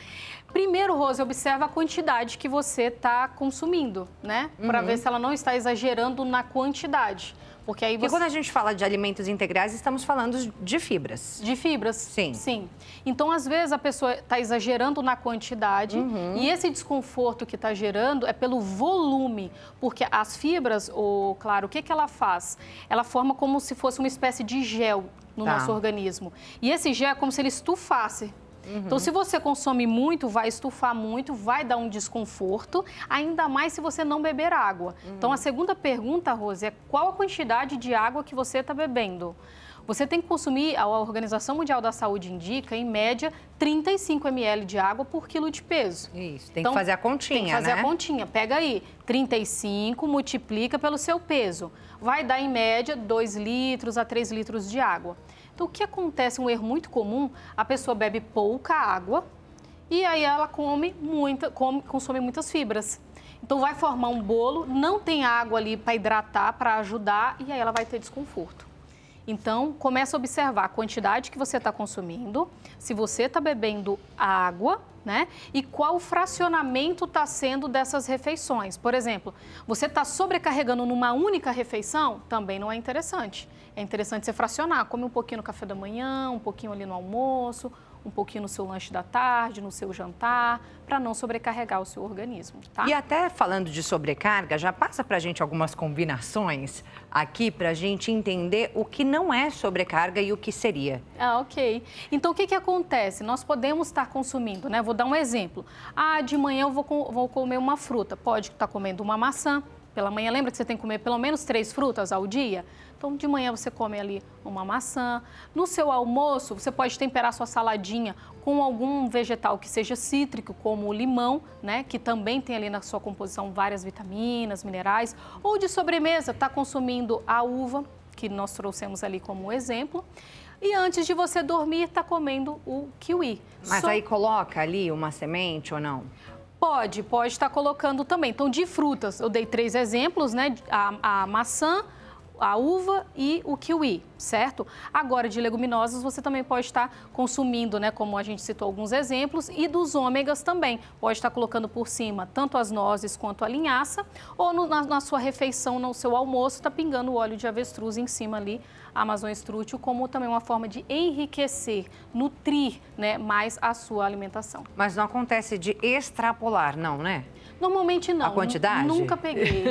Primeiro, Rose, observa a quantidade que você está consumindo, né? Para ver se ela não está exagerando na quantidade. Porque aí Porque quando a gente fala de alimentos integrais, estamos falando de fibras. De fibras? Sim. Sim. Então, às vezes, a pessoa está exagerando na quantidade e esse desconforto que está gerando é pelo volume, porque as fibras, claro, o que ela faz? Ela forma como se fosse uma espécie de gel no nosso organismo. E esse gel é como se ele estufasse. Então, se você consome muito, vai estufar muito, vai dar um desconforto, ainda mais se você não beber água. Então, a segunda pergunta, Rose, é qual a quantidade de água que você está bebendo? Você tem que consumir, a Organização Mundial da Saúde indica, em média, 35 ml de água por quilo de peso. Isso, tem que fazer a continha, né? Tem que fazer a continha. Pega aí, 35, multiplica pelo seu peso. Vai dar, em média, 2 litros a 3 litros de água. Então, o que acontece, um erro muito comum, a pessoa bebe pouca água e aí ela consome muitas fibras. Então, vai formar um bolo, não tem água ali para hidratar, para ajudar, e aí ela vai ter desconforto. Então, começa a observar a quantidade que você está consumindo, se você está bebendo água, né? E qual o fracionamento está sendo dessas refeições. Por exemplo, você está sobrecarregando numa única refeição? Também não é interessante. É interessante você fracionar. Come um pouquinho no café da manhã, um pouquinho ali no almoço, um pouquinho no seu lanche da tarde, no seu jantar, para não sobrecarregar o seu organismo, tá? E até falando de sobrecarga, já passa para a gente algumas combinações aqui para a gente entender o que não é sobrecarga e o que seria. Ah, ok. Então, o que acontece? Nós podemos estar consumindo, né? Vou dar um exemplo. De manhã eu vou comer uma fruta. Pode estar comendo uma maçã. Pela manhã, lembra que você tem que comer pelo menos 3 frutas ao dia? Então, de manhã você come ali uma maçã. No seu almoço, você pode temperar sua saladinha com algum vegetal que seja cítrico, como o limão, né? Que também tem ali na sua composição várias vitaminas, minerais. Ou de sobremesa, está consumindo a uva, que nós trouxemos ali como exemplo. E antes de você dormir, está comendo o kiwi. Mas aí coloca ali uma semente ou não? Pode estar colocando também. Então, de frutas, eu dei 3 exemplos, né? A maçã, a uva e o kiwi, certo? Agora, de leguminosas, você também pode estar consumindo, né? Como a gente citou alguns exemplos, e dos ômegas também. Pode estar colocando por cima tanto as nozes quanto a linhaça, ou na sua refeição, no seu almoço, está pingando o óleo de avestruz em cima ali, a Amazon Strútil, como também uma forma de enriquecer, nutrir, né, mais a sua alimentação. Mas não acontece de extrapolar, não, né? Normalmente não. A quantidade? Nunca peguei.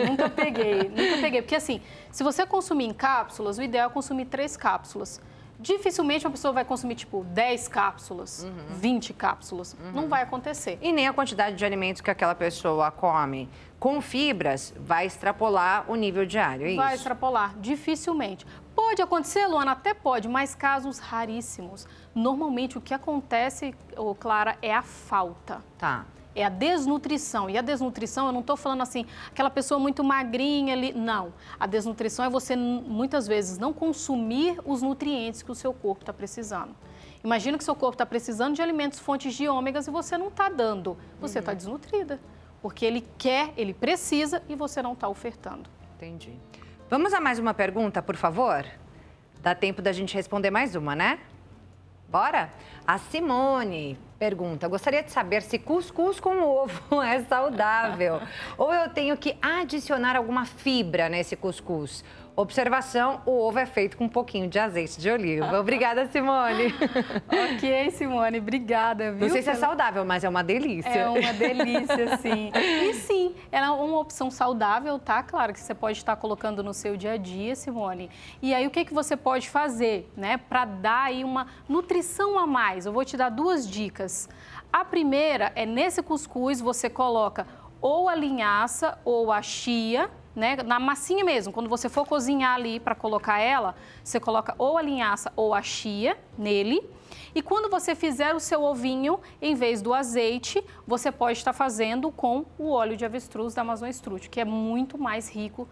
Porque assim, se você consumir em cápsulas, o ideal é consumir 3 cápsulas. Dificilmente uma pessoa vai consumir, 10 cápsulas, 20 cápsulas. Não vai acontecer. E nem a quantidade de alimentos que aquela pessoa come com fibras vai extrapolar o nível diário, é isso? Vai extrapolar, dificilmente. Pode acontecer, Luana, até pode, mas casos raríssimos. Normalmente o que acontece, Clara, é a falta. Tá. É a desnutrição. E a desnutrição, eu não estou falando assim, aquela pessoa muito magrinha ali. Não. A desnutrição é você, muitas vezes, não consumir os nutrientes que o seu corpo está precisando. Imagina que seu corpo está precisando de alimentos fontes de ômegas e você não está dando. Você está desnutrida. Porque ele quer, ele precisa e você não está ofertando. Entendi. Vamos a mais uma pergunta, por favor? Dá tempo da gente responder mais uma, né? Bora? A Simone pergunta, gostaria de saber se cuscuz com ovo é saudável ou eu tenho que adicionar alguma fibra nesse cuscuz. Observação, o ovo é feito com um pouquinho de azeite de oliva. Obrigada, Simone. Ok, Simone, obrigada. Viu? Não sei se é saudável, mas é uma delícia. É uma delícia, sim. E sim, ela é uma opção saudável, tá? Claro que você pode estar colocando no seu dia a dia, Simone. E aí, o que você pode fazer, né? Para dar aí uma nutrição a mais. Eu vou te dar 2 dicas. A primeira é, nesse cuscuz, você coloca ou a linhaça ou a chia, né, na massinha mesmo. Quando você for cozinhar ali para colocar ela, você coloca ou a linhaça ou a chia nele. E quando você fizer o seu ovinho, em vez do azeite, você pode estar fazendo com o óleo de avestruz da Amazon Strútil, que é muito mais rico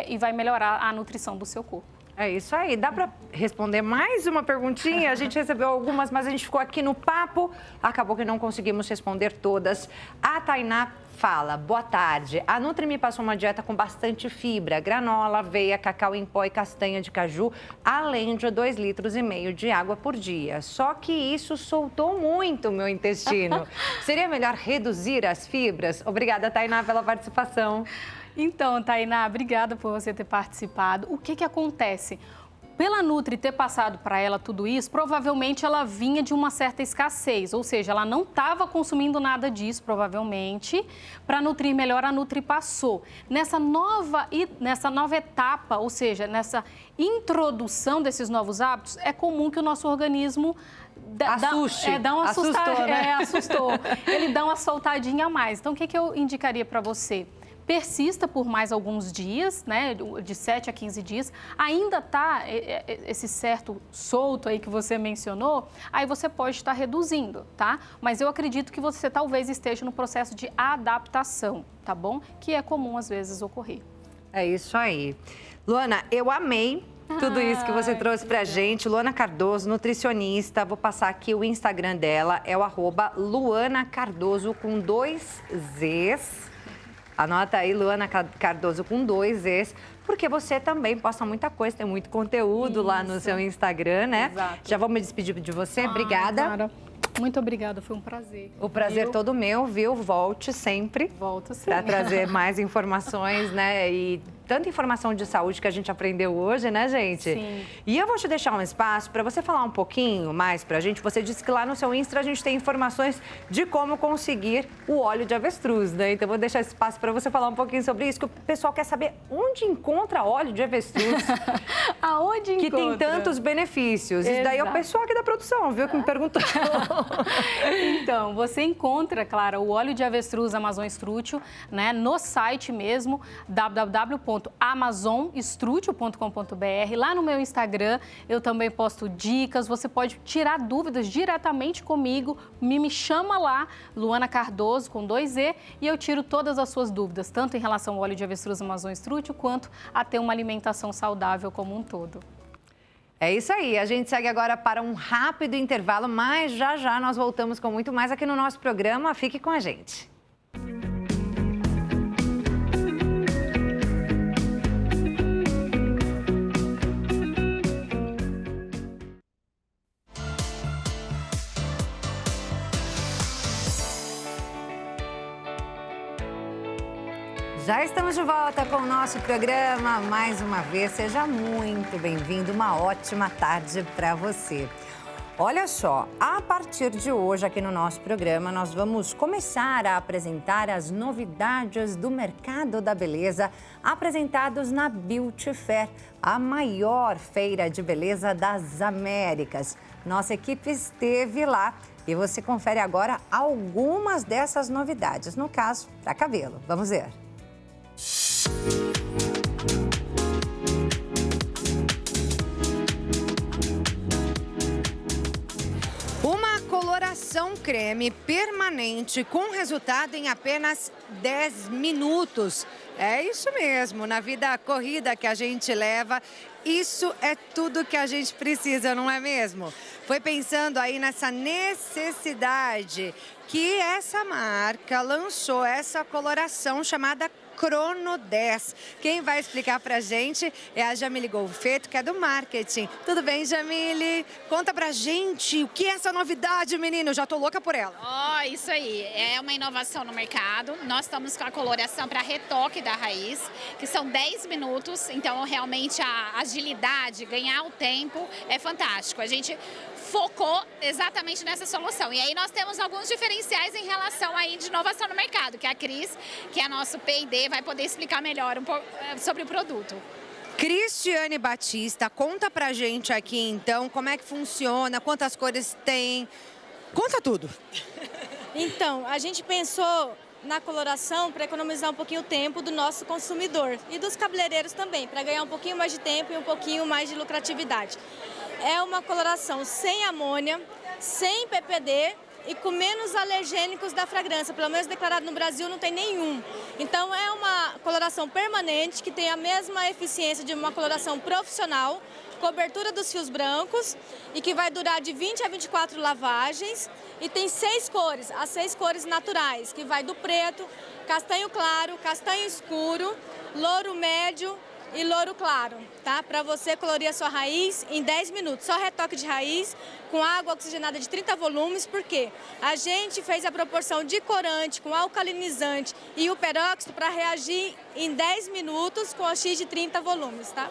e vai melhorar a nutrição do seu corpo. É isso aí. Dá para responder mais uma perguntinha? A gente recebeu algumas, mas a gente ficou aqui no papo. Acabou que não conseguimos responder todas. A Tainá fala: boa tarde, a Nutri me passou uma dieta com bastante fibra, granola, aveia, cacau em pó e castanha de caju, além de 2,5 litros de água por dia. Só que isso soltou muito o meu intestino. Seria melhor reduzir as fibras? Obrigada, Tainá, pela participação. Então, Tainá, obrigada por você ter participado. O que acontece? Pela Nutri ter passado para ela tudo isso, provavelmente ela vinha de uma certa escassez, ou seja, ela não estava consumindo nada disso, provavelmente. Para nutrir melhor, a Nutri passou. Nessa nova etapa, ou seja, nessa introdução desses novos hábitos, é comum que o nosso organismo assuste. Dá uma assustou, né? Assustou. Ele dá uma soltadinha a mais. Então, o que eu indicaria para você? Persista por mais alguns dias, né, de 7 a 15 dias, ainda está esse certo solto aí que você mencionou, aí você pode estar reduzindo, tá? Mas eu acredito que você talvez esteja no processo de adaptação, tá bom? Que é comum às vezes ocorrer. É isso aí. Luana, eu amei tudo isso que você trouxe pra gente. Luana Cardoso, nutricionista. Vou passar aqui o Instagram dela, é o @luanacardoso com 2 Zs. Anota aí, Luana Cardoso com 2 Es, porque você também posta muita coisa, tem muito conteúdo lá no seu Instagram, né? Exato. Já vou me despedir de você, obrigada. Clara, muito obrigada, foi um prazer. O prazer todo meu, viu? Volte sempre. Volta sim. Para trazer mais informações, né? E tanta informação de saúde que a gente aprendeu hoje, né, gente? Sim. E eu vou te deixar um espaço para você falar um pouquinho mais pra gente. Você disse que lá no seu Insta a gente tem informações de como conseguir o óleo de avestruz, né? Então eu vou deixar esse espaço para você falar um pouquinho sobre isso, que o pessoal quer saber onde encontra óleo de avestruz. Aonde encontra? Que tem tantos benefícios. Isso daí é o pessoal aqui da produção, viu, que me perguntou. Então, você encontra, Clara, o óleo de avestruz Amazon Estrútil, né, no site mesmo, www.amazonestrútil.com.br. Lá no meu Instagram, eu também posto dicas, você pode tirar dúvidas diretamente comigo, me chama lá, Luana Cardoso, com 2 E, e eu tiro todas as suas dúvidas, tanto em relação ao óleo de avestruz Amazon Estrútil, quanto a ter uma alimentação saudável como um todo. É isso aí, a gente segue agora para um rápido intervalo, mas já já nós voltamos com muito mais aqui no nosso programa. Fique com a gente. Já estamos de volta com o nosso programa. Mais uma vez, seja muito bem-vindo. Uma ótima tarde para você. Olha só, a partir de hoje aqui no nosso programa, nós vamos começar a apresentar as novidades do mercado da beleza apresentados na Beauty Fair, a maior feira de beleza das Américas. Nossa equipe esteve lá e você confere agora algumas dessas novidades, no caso, para cabelo. Vamos ver. Uma coloração creme permanente com resultado em apenas 10 minutos. É isso mesmo, na vida corrida que a gente leva, isso é tudo que a gente precisa, não é mesmo? Foi pensando aí nessa necessidade que essa marca lançou essa coloração chamada Crono 10. Quem vai explicar pra gente é a Jamile Golfeto, que é do marketing. Tudo bem, Jamile? Conta pra gente o que é essa novidade, menino. Eu já tô louca por ela. Isso aí. É uma inovação no mercado. Nós estamos com a coloração para retoque da raiz, que são 10 minutos. Então, realmente, a agilidade, ganhar o tempo é fantástico. A gente focou exatamente nessa solução. E aí nós temos alguns diferenciais em relação aí de inovação no mercado, que a Cris, que é nosso P&D, vai poder explicar melhor um pouco sobre o produto. Cristiane Batista, conta pra gente aqui então como é que funciona, quantas cores tem, conta tudo. Então, a gente pensou na coloração para economizar um pouquinho o tempo do nosso consumidor e dos cabeleireiros também, para ganhar um pouquinho mais de tempo e um pouquinho mais de lucratividade. É uma coloração sem amônia, sem PPD e com menos alergênicos da fragrância. Pelo menos declarado no Brasil não tem nenhum. Então é uma coloração permanente que tem a mesma eficiência de uma coloração profissional, cobertura dos fios brancos e que vai durar de 20 a 24 lavagens. E tem 6 cores, as 6 cores naturais, que vai do preto, castanho claro, castanho escuro, louro médio e louro claro, tá? Para você colorir a sua raiz em 10 minutos. Só retoque de raiz com água oxigenada de 30 volumes, porque a gente fez a proporção de corante com alcalinizante e o peróxido para reagir em 10 minutos com o X de 30 volumes, tá?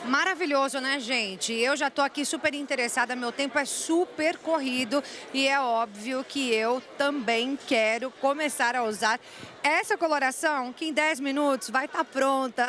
Maravilhoso, né, gente? Eu já tô aqui super interessada, meu tempo é super corrido e é óbvio que eu também quero começar a usar essa coloração que em 10 minutos vai estar pronta.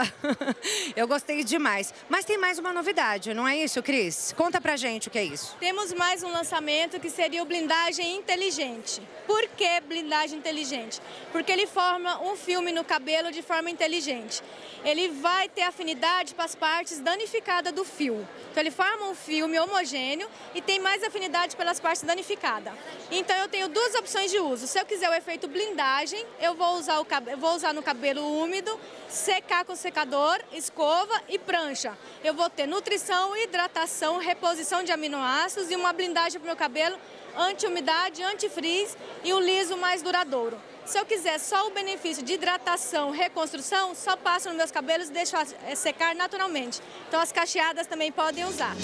Eu gostei demais. Mas tem mais uma novidade, não é isso, Cris? Conta pra gente o que é isso. Temos mais um lançamento que seria o blindagem inteligente. Por que blindagem inteligente? Porque ele forma um filme no cabelo de forma inteligente. Ele vai ter afinidade para as partes danificadas do fio. Então ele forma um filme homogêneo e tem mais afinidade pelas partes danificadas. Então eu tenho 2 opções de uso. Se eu quiser o efeito blindagem, eu vou usar no cabelo úmido, secar com secador, escova e prancha. Eu vou ter nutrição, hidratação, reposição de aminoácidos e uma blindagem para o meu cabelo, anti-umidade, anti-frizz e um liso mais duradouro. Se eu quiser só o benefício de hidratação, reconstrução, só passo nos meus cabelos e deixo secar naturalmente. Então as cacheadas também podem usar.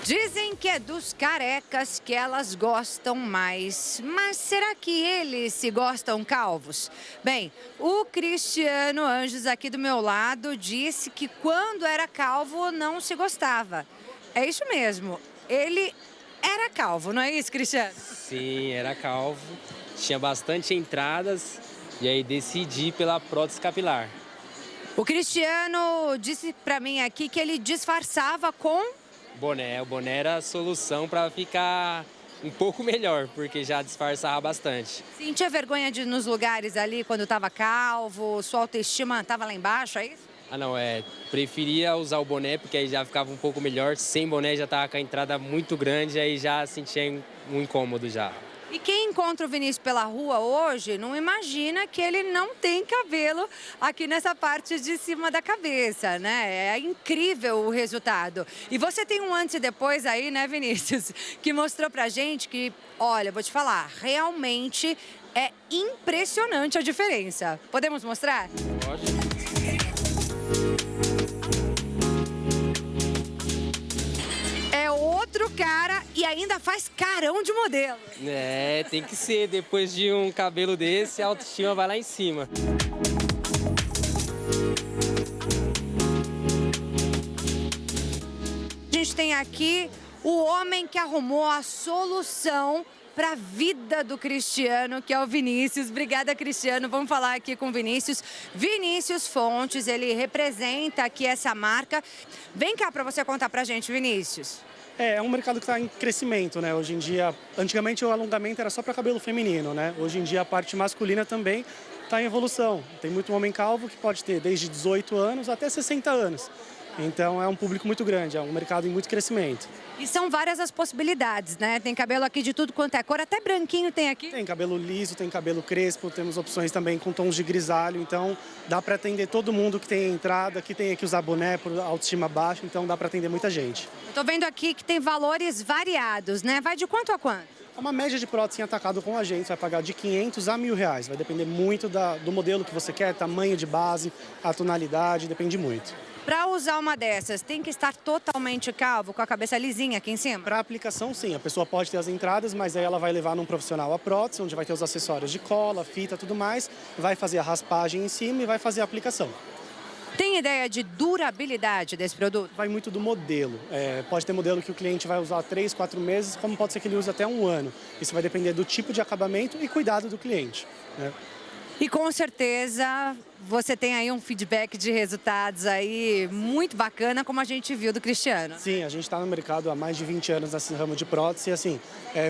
Dizem que é dos carecas que elas gostam mais, mas será que eles se gostam calvos? Bem, o Cristiano Anjos aqui do meu lado disse que quando era calvo não se gostava. É isso mesmo, ele era calvo, não é isso, Cristiano? Sim, era calvo, tinha bastante entradas e aí decidi pela prótese capilar. O Cristiano disse pra mim aqui que ele disfarçava com Boné, o boné era a solução para ficar um pouco melhor, porque já disfarçava bastante. Sentia vergonha de ir nos lugares ali quando estava calvo, sua autoestima estava lá embaixo, é isso? Ah não, preferia usar o boné porque aí já ficava um pouco melhor. Sem boné já tava com a entrada muito grande, aí já sentia um incômodo já. E quem encontra o Vinícius pela rua hoje não imagina que ele não tem cabelo aqui nessa parte de cima da cabeça, né? É incrível o resultado. E você tem um antes e depois aí, né, Vinícius? Que mostrou pra gente que, olha, vou te falar, realmente é impressionante a diferença. Podemos mostrar? Pode. É outro cara e ainda faz carão de modelo. Tem que ser. Depois de um cabelo desse, a autoestima vai lá em cima. A gente tem aqui o homem que arrumou a solução para a vida do Cristiano, que é o Vinícius. Obrigada, Cristiano. Vamos falar aqui com o Vinícius. Vinícius Fontes, ele representa aqui essa marca. Vem cá para você contar para a gente, Vinícius. É um mercado que está em crescimento, né? Hoje em dia, antigamente o alongamento era só para cabelo feminino, né? Hoje em dia a parte masculina também está em evolução. Tem muito homem calvo que pode ter desde 18 anos até 60 anos. Então é um público muito grande, é um mercado em muito crescimento. E são várias as possibilidades, né? Tem cabelo aqui de tudo quanto é cor, até branquinho tem aqui. Tem cabelo liso, tem cabelo crespo, temos opções também com tons de grisalho, então dá para atender todo mundo que tem entrada, que tem que usar boné por autoestima baixa, então dá para atender muita gente. Estou vendo aqui que tem valores variados, né? Vai de quanto a quanto? Uma média de prótese em atacado com a gente vai pagar de R$500 a R$1.000. Vai depender muito do modelo que você quer, tamanho de base, a tonalidade, depende muito. Para usar uma dessas, tem que estar totalmente calvo, com a cabeça lisinha aqui em cima? Para aplicação, sim. A pessoa pode ter as entradas, mas aí ela vai levar num profissional a prótese, onde vai ter os acessórios de cola, fita, tudo mais. Vai fazer a raspagem em cima e vai fazer a aplicação. Tem ideia de durabilidade desse produto? Vai muito do modelo. Pode ter modelo que o cliente vai usar 3, 4 meses, como pode ser que ele use até 1 ano. Isso vai depender do tipo de acabamento e cuidado do cliente, né? E com certeza você tem aí um feedback de resultados aí muito bacana, como a gente viu do Cristiano. Sim, a gente está no mercado há mais de 20 anos nesse ramo de prótese e assim,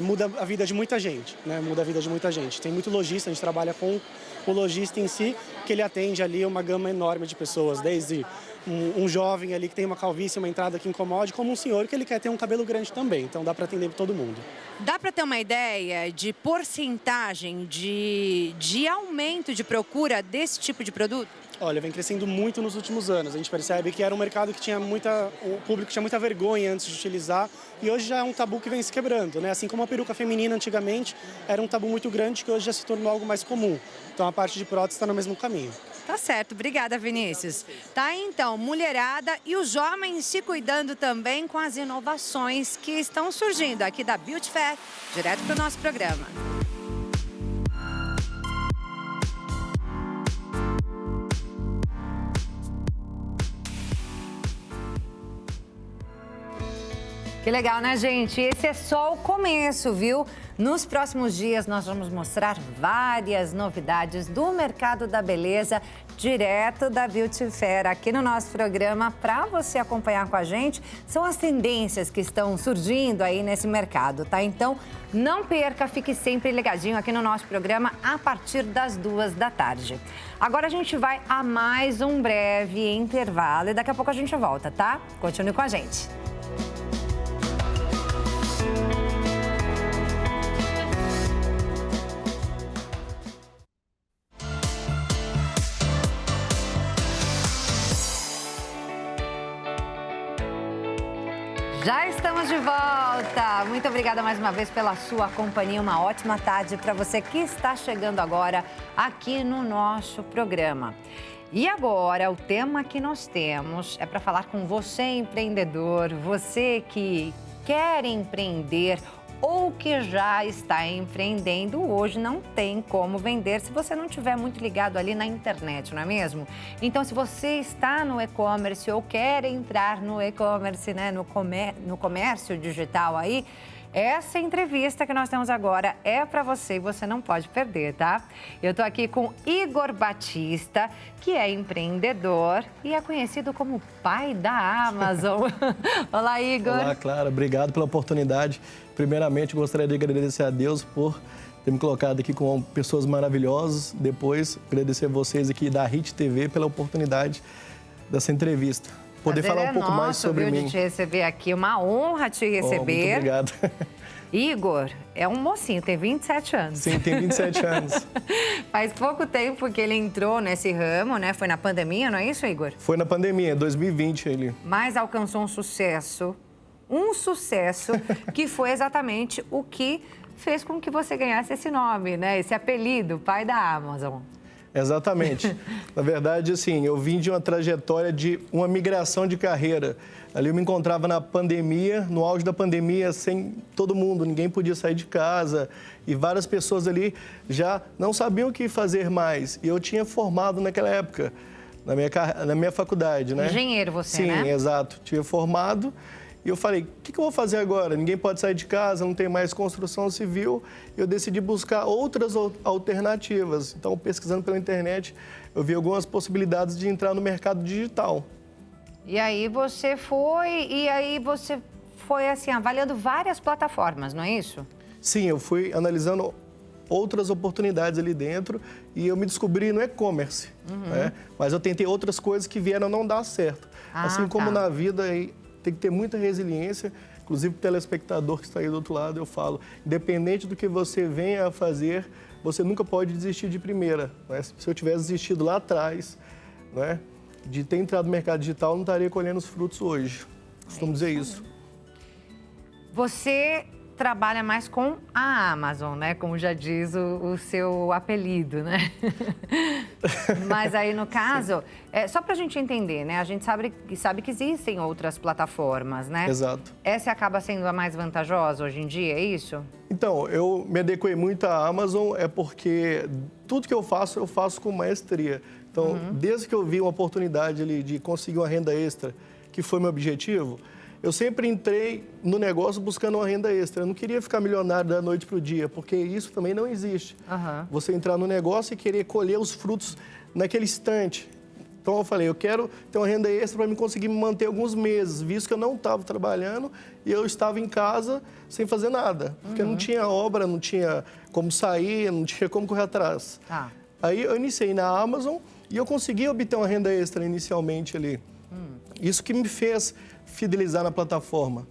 muda a vida de muita gente, né? Muda a vida de muita gente. Tem muito lojista, a gente trabalha com o lojista em si, que ele atende ali uma gama enorme de pessoas, desde um jovem ali que tem uma calvície, uma entrada que incomode, como um senhor que ele quer ter um cabelo grande também. Então dá para atender todo mundo. Dá para ter uma ideia de porcentagem de aumento de procura desse tipo de produto? Olha, vem crescendo muito nos últimos anos. A gente percebe que era um mercado que o público tinha muita vergonha antes de utilizar e hoje já é um tabu que vem se quebrando, né? Assim como a peruca feminina antigamente era um tabu muito grande que hoje já se tornou algo mais comum. Então a parte de prótese está no mesmo caminho. Tá certo, obrigada, Vinícius. Tá aí, então, mulherada e os homens se cuidando também com as inovações que estão surgindo aqui da Beauty Fair, direto para o nosso programa. Que legal, né, gente? Esse é só o começo, viu? Nos próximos dias, nós vamos mostrar várias novidades do mercado da beleza, direto da Beauty Fair, aqui no nosso programa, para você acompanhar com a gente. São as tendências que estão surgindo aí nesse mercado, tá? Então, não perca, fique sempre ligadinho aqui no nosso programa a partir das 14h. Agora a gente vai a mais um breve intervalo e daqui a pouco a gente volta, tá? Continue com a gente. Já estamos de volta. Muito obrigada mais uma vez pela sua companhia. Uma ótima tarde para você que está chegando agora aqui no nosso programa. E agora, o tema que nós temos é para falar com você, empreendedor, você que quer empreender ou que já está empreendendo, hoje não tem como vender se você não estiver muito ligado ali na internet, não é mesmo? Então, se você está no e-commerce ou quer entrar no e-commerce, né, no comércio digital aí, essa entrevista que nós temos agora é para você e você não pode perder, tá? Eu tô aqui com Igor Batista, que é empreendedor e é conhecido como pai da Amazon. Olá, Igor. Olá, Clara. Obrigado pela oportunidade. Primeiramente, gostaria de agradecer a Deus por ter me colocado aqui com pessoas maravilhosas. Depois, agradecer a vocês aqui da Hit TV pela oportunidade dessa entrevista. Poder falar um pouco mais sobre mim. De te receber aqui, uma honra te receber. Muito obrigado. Igor é um mocinho, tem 27 anos. Sim, tem 27 anos. Faz pouco tempo que ele entrou nesse ramo, né? Foi na pandemia, não é isso, Igor? Foi na pandemia, 2020 ele. Mas alcançou um sucesso que foi exatamente o que fez com que você ganhasse esse nome, né? Esse apelido, pai da Amazon. Exatamente. Na verdade, assim, eu vim de uma trajetória de uma migração de carreira. Ali eu me encontrava na pandemia, no auge da pandemia, sem todo mundo, ninguém podia sair de casa e várias pessoas ali já não sabiam o que fazer mais. E eu tinha formado naquela época, na minha faculdade, né? Engenheiro você, Sim, né? Sim, exato. Tinha formado. E eu falei, o que eu vou fazer agora? Ninguém pode sair de casa, não tem mais construção civil. Eu decidi buscar outras alternativas. Então, pesquisando pela internet, eu vi algumas possibilidades de entrar no mercado digital. E aí você foi assim, avaliando várias plataformas, não é isso? Sim, eu fui analisando outras oportunidades ali dentro e eu me descobri no e-commerce. Né? Mas eu tentei outras coisas que vieram a não dar certo. Assim como na vida, tem que ter muita resiliência. Inclusive, para o telespectador que está aí do outro lado, eu falo, independente do que você venha a fazer, você nunca pode desistir de primeira. Né? Se eu tivesse desistido lá atrás, né, de ter entrado no mercado digital, eu não estaria colhendo os frutos hoje. Costumo dizer isso. Você trabalha mais com a Amazon, né? Como já diz o seu apelido, né? Mas aí, no caso, só para a gente entender, né? A gente sabe que existem outras plataformas, né? Exato. Essa acaba sendo a mais vantajosa hoje em dia, é isso? Então, eu me adequei muito à Amazon, porque tudo que eu faço com maestria. Então, desde que eu vi uma oportunidade ali de conseguir uma renda extra, que foi meu objetivo, eu sempre entrei no negócio buscando uma renda extra. Eu não queria ficar milionário da noite para o dia, porque isso também não existe. Você entrar no negócio e querer colher os frutos naquele instante. Então, eu falei, eu quero ter uma renda extra para me conseguir me manter alguns meses, visto que eu não estava trabalhando e eu estava em casa sem fazer nada. Porque não tinha obra, não tinha como sair, não tinha como correr atrás. Aí, eu iniciei na Amazon e eu consegui obter uma renda extra inicialmente ali. Isso que me fez fidelizar na plataforma.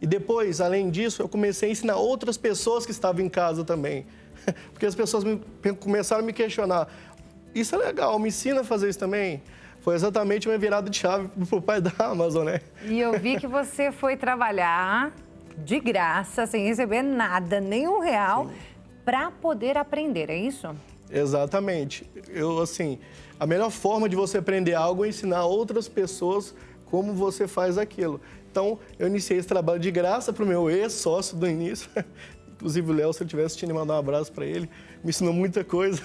E depois, além disso, eu comecei a ensinar outras pessoas que estavam em casa também. Porque as pessoas começaram a me questionar. Isso é legal, me ensina a fazer isso também. Foi exatamente uma virada de chave para o pai da Amazon, né? E eu vi que você foi trabalhar de graça, sem receber nada, nem R$1, para poder aprender, é isso? Exatamente. A melhor forma de você aprender algo é ensinar outras pessoas como você faz aquilo. Então, eu iniciei esse trabalho de graça para o meu ex-sócio do início. Inclusive, o Léo, se eu estiver assistindo, mandar um abraço para ele. Me ensinou muita coisa.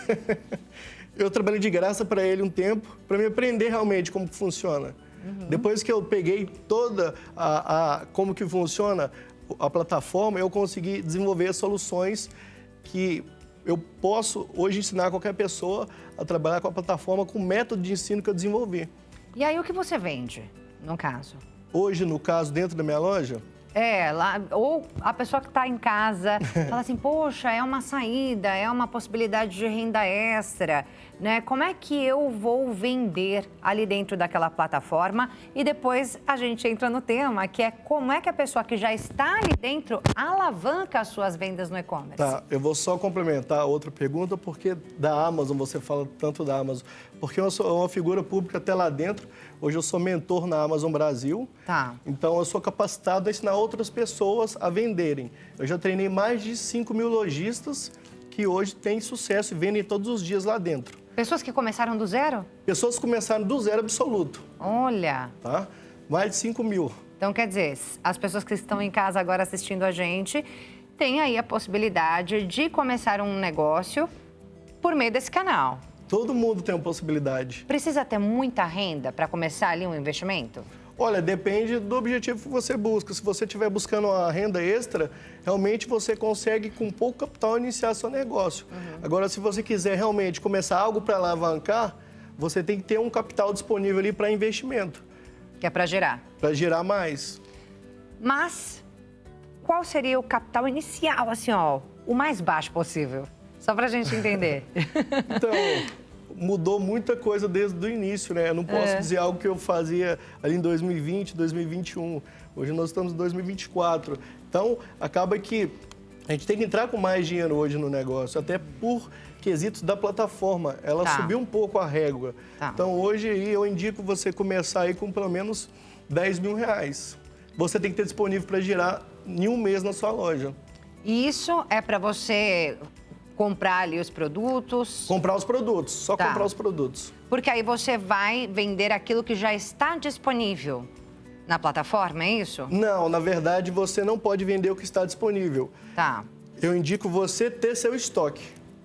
Eu trabalhei de graça para ele um tempo, para me aprender realmente como funciona. Depois que eu peguei toda como que funciona a plataforma, eu consegui desenvolver soluções que eu posso hoje ensinar qualquer pessoa a trabalhar com a plataforma com o método de ensino que eu desenvolvi. E aí, o que você vende, no caso? Hoje, no caso, dentro da minha loja, ou a pessoa que está em casa fala assim, poxa, é uma saída, é uma possibilidade de renda extra, né? Como é que eu vou vender ali dentro daquela plataforma? E depois a gente entra no tema, que é como é que a pessoa que já está ali dentro alavanca as suas vendas no e-commerce. Tá, eu vou só complementar a outra pergunta, porque da Amazon, você fala tanto da Amazon, porque eu sou uma figura pública até lá dentro. Hoje eu sou mentor na Amazon Brasil, então eu sou capacitado a ensinar outras pessoas a venderem. Eu já treinei mais de 5.000 lojistas que hoje têm sucesso e vendem todos os dias lá dentro. Pessoas que começaram do zero? Pessoas que começaram do zero absoluto. Olha! Tá? Mais de 5.000. Então, quer dizer, as pessoas que estão em casa agora assistindo a gente têm aí a possibilidade de começar um negócio por meio desse canal. Todo mundo tem uma possibilidade. Precisa ter muita renda para começar ali um investimento? Olha, depende do objetivo que você busca. Se você estiver buscando uma renda extra, realmente você consegue, com pouco capital, iniciar seu negócio. Agora, se você quiser realmente começar algo para alavancar, você tem que ter um capital disponível ali para investimento. Que é para gerar? Para gerar mais. Mas, qual seria o capital inicial, assim, ó, o mais baixo possível? Só para a gente entender. Então, mudou muita coisa desde o início, né? Eu não posso dizer algo que eu fazia ali em 2020, 2021. Hoje nós estamos em 2024. Então, acaba que a gente tem que entrar com mais dinheiro hoje no negócio, até por quesitos da plataforma. Ela subiu um pouco a régua. Então, hoje eu indico você começar aí com pelo menos R$10.000. Você tem que ter disponível para girar em um mês na sua loja. E isso é para você comprar ali os produtos? Comprar os produtos, só comprar os produtos. Porque aí você vai vender aquilo que já está disponível na plataforma, é isso? Não, na verdade você não pode vender o que está disponível. Tá. Eu indico você ter seu estoque.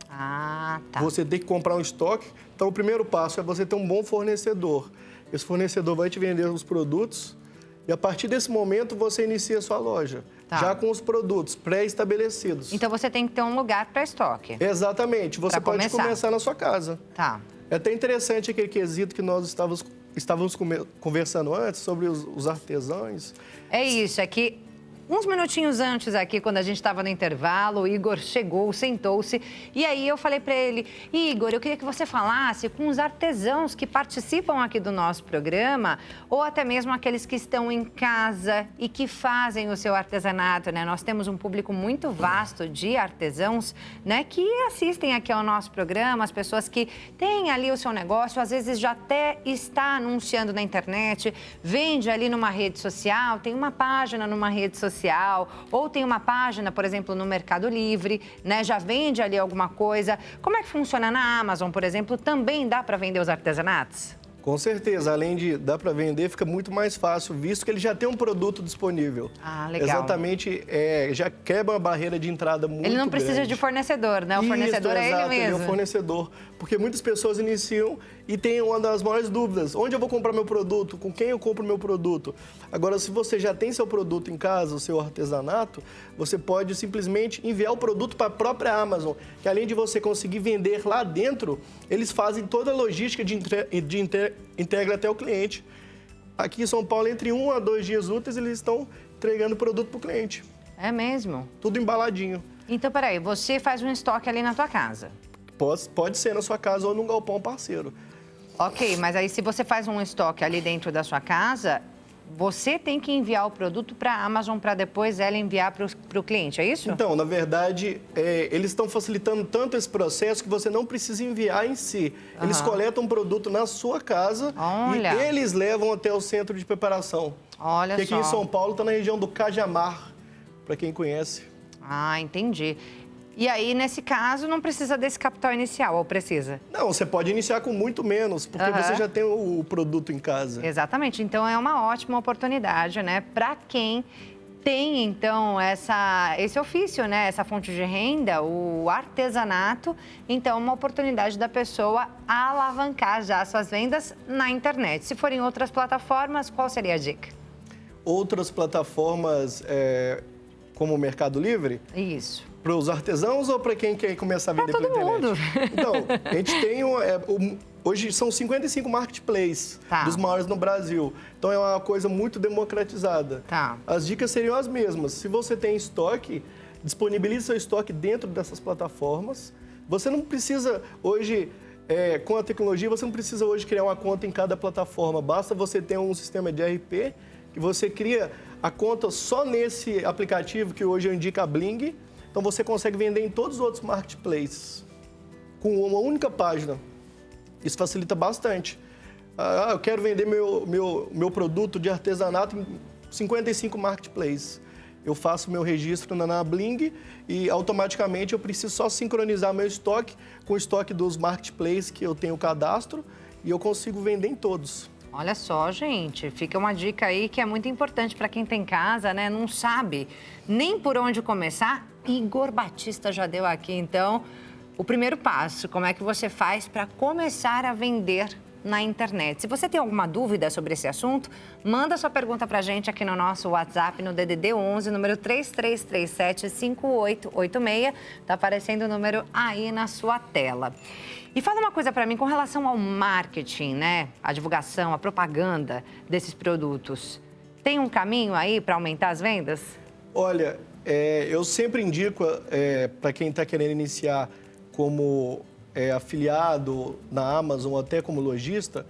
Ah, tá. Você tem que comprar um estoque. Então o primeiro passo é você ter um bom fornecedor. Esse fornecedor vai te vender os produtos e a partir desse momento você inicia a sua loja. Já com os produtos pré-estabelecidos. Então você tem que ter um lugar para estoque. Exatamente. Você pode começar na sua casa. Tá. É até interessante aquele quesito que nós estávamos conversando antes sobre os artesãos. É isso, é que uns minutinhos antes aqui, quando a gente estava no intervalo, o Igor chegou, sentou-se e aí eu falei para ele, Igor, eu queria que você falasse com os artesãos que participam aqui do nosso programa ou até mesmo aqueles que estão em casa e que fazem o seu artesanato, né? Nós temos um público muito vasto de artesãos, né, que assistem aqui ao nosso programa, as pessoas que têm ali o seu negócio, às vezes já até está anunciando na internet, vende ali numa rede social, tem uma página numa rede social, ou tem uma página, por exemplo, no Mercado Livre, né? Já vende ali alguma coisa. Como é que funciona na Amazon, por exemplo? Também dá para vender os artesanatos? Com certeza, além de dar para vender, fica muito mais fácil, visto que ele já tem um produto disponível. Ah, legal. Exatamente, já quebra uma barreira de entrada muito grande. Ele não precisa de fornecedor, né? O fornecedor é ele mesmo. Ele é o fornecedor, porque muitas pessoas iniciam e têm uma das maiores dúvidas. Onde eu vou comprar meu produto? Com quem eu compro meu produto? Agora, se você já tem seu produto em casa, o seu artesanato, você pode simplesmente enviar o produto para a própria Amazon, que além de você conseguir vender lá dentro, eles fazem toda a logística de entrega até o cliente. Aqui em São Paulo, entre 1 a 2 dias úteis, eles estão entregando o produto para o cliente. É mesmo? Tudo embaladinho. Então, peraí, você faz um estoque ali na tua casa? Pode ser na sua casa ou num galpão parceiro. Ok, mas aí se você faz um estoque ali dentro da sua casa, você tem que enviar o produto para a Amazon para depois ela enviar para o cliente, é isso? Então, na verdade, eles estão facilitando tanto esse processo que você não precisa enviar em si. Eles coletam o produto na sua casa Olha. e eles levam até o centro de preparação. Olha que só. aqui em São Paulo está na região do Cajamar, para quem conhece. Ah, entendi. E aí, nesse caso, não precisa desse capital inicial, ou precisa? Não, você pode iniciar com muito menos, porque você já tem o produto em casa. Exatamente. Então, é uma ótima oportunidade, né? Para quem tem, então, esse ofício, né? Essa fonte de renda, o artesanato. Então, uma oportunidade da pessoa alavancar já suas vendas na internet. Se forem outras plataformas, qual seria a dica? Outras plataformas, como o Mercado Livre? Isso. Para os artesãos ou para quem quer começar a vender pela internet? Mundo. Então, a gente tem hoje são 55 marketplaces dos maiores no Brasil. Então, é uma coisa muito democratizada. Tá. As dicas seriam as mesmas. Se você tem estoque, disponibilize seu estoque dentro dessas plataformas. Você não precisa hoje, com a tecnologia, você não precisa hoje criar uma conta em cada plataforma. Basta você ter um sistema de ERP que você cria a conta só nesse aplicativo que hoje eu indico a Bling. Então, você consegue vender em todos os outros marketplaces com uma única página. Isso facilita bastante. Eu quero vender meu produto de artesanato em 55 marketplaces. Eu faço meu registro na Bling e, automaticamente, eu preciso só sincronizar meu estoque com o estoque dos marketplaces que eu tenho cadastro e eu consigo vender em todos. Olha só, gente, fica uma dica aí que é muito importante para quem tem casa, né? Não sabe nem por onde começar. Igor Batista já deu aqui, então, o primeiro passo. Como é que você faz para começar a vender na internet? Se você tem alguma dúvida sobre esse assunto, manda sua pergunta para a gente aqui no nosso WhatsApp, no DDD 11, número 3337-5886. Tá aparecendo o número aí na sua tela. E fala uma coisa para mim com relação ao marketing, né? A divulgação, a propaganda desses produtos. Tem um caminho aí para aumentar as vendas? Olha, eu sempre indico para quem está querendo iniciar como afiliado na Amazon ou até como lojista,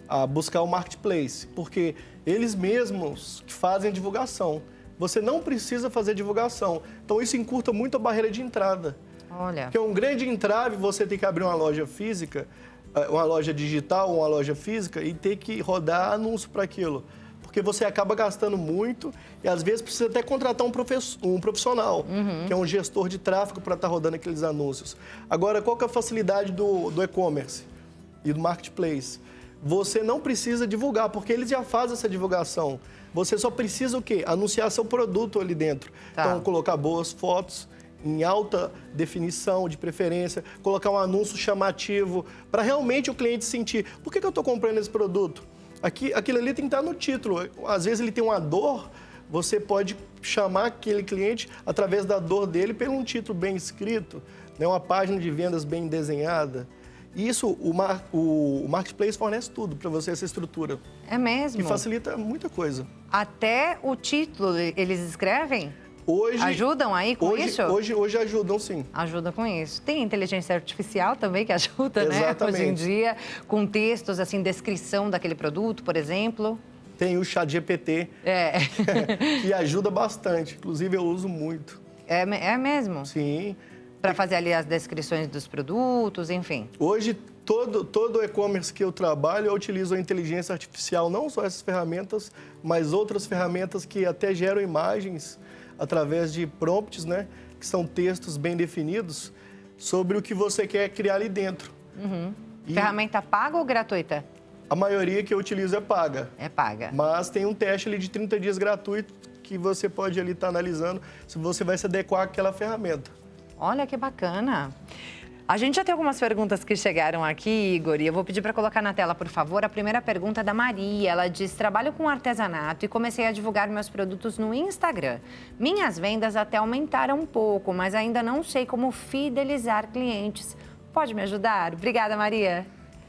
a buscar o marketplace, porque eles mesmos que fazem a divulgação. Você não precisa fazer divulgação. Então, isso encurta muito a barreira de entrada. Olha. Porque é um grande entrave você ter que abrir uma loja física, uma loja digital, uma loja física e ter que rodar anúncio para aquilo. Porque você acaba gastando muito e, às vezes, precisa até contratar um profissional, que é um gestor de tráfego para estar rodando aqueles anúncios. Agora, qual que é a facilidade do e-commerce e do marketplace? Você não precisa divulgar, porque eles já fazem essa divulgação. Você só precisa o quê? Anunciar seu produto ali dentro. Tá. Então, colocar boas fotos em alta definição, de preferência, colocar um anúncio chamativo para realmente o cliente sentir, por que eu estou comprando esse produto? Aquilo ali tem que estar no título. Às vezes ele tem uma dor, você pode chamar aquele cliente através da dor dele por um título bem escrito, né? Uma página de vendas bem desenhada. Isso, o Marketplace fornece tudo para você, essa estrutura. É mesmo? E facilita muita coisa. Até o título eles escrevem? Hoje, ajudam aí com isso? Hoje ajudam, sim. Ajuda com isso. Tem inteligência artificial também que ajuda, Exatamente. né? Hoje em dia, com textos, assim, descrição daquele produto, por exemplo. Tem o ChatGPT, que ajuda bastante. Inclusive, eu uso muito. É mesmo? Sim. Para fazer ali as descrições dos produtos, enfim. Hoje, todo e-commerce que eu trabalho, eu utilizo a inteligência artificial, não só essas ferramentas, mas outras ferramentas que até geram imagens através de prompts, né? Que são textos bem definidos sobre o que você quer criar ali dentro. Ferramenta paga ou gratuita? A maioria que eu utilizo é paga. É paga. Mas tem um teste ali de 30 dias gratuito que você pode ali estar analisando se você vai se adequar àquela ferramenta. Olha que bacana. A gente já tem algumas perguntas que chegaram aqui, Igor, e eu vou pedir para colocar na tela, por favor. A primeira pergunta é da Maria. Ela diz: trabalho com artesanato e comecei a divulgar meus produtos no Instagram. Minhas vendas até aumentaram um pouco, mas ainda não sei como fidelizar clientes. Pode me ajudar? Obrigada, Maria.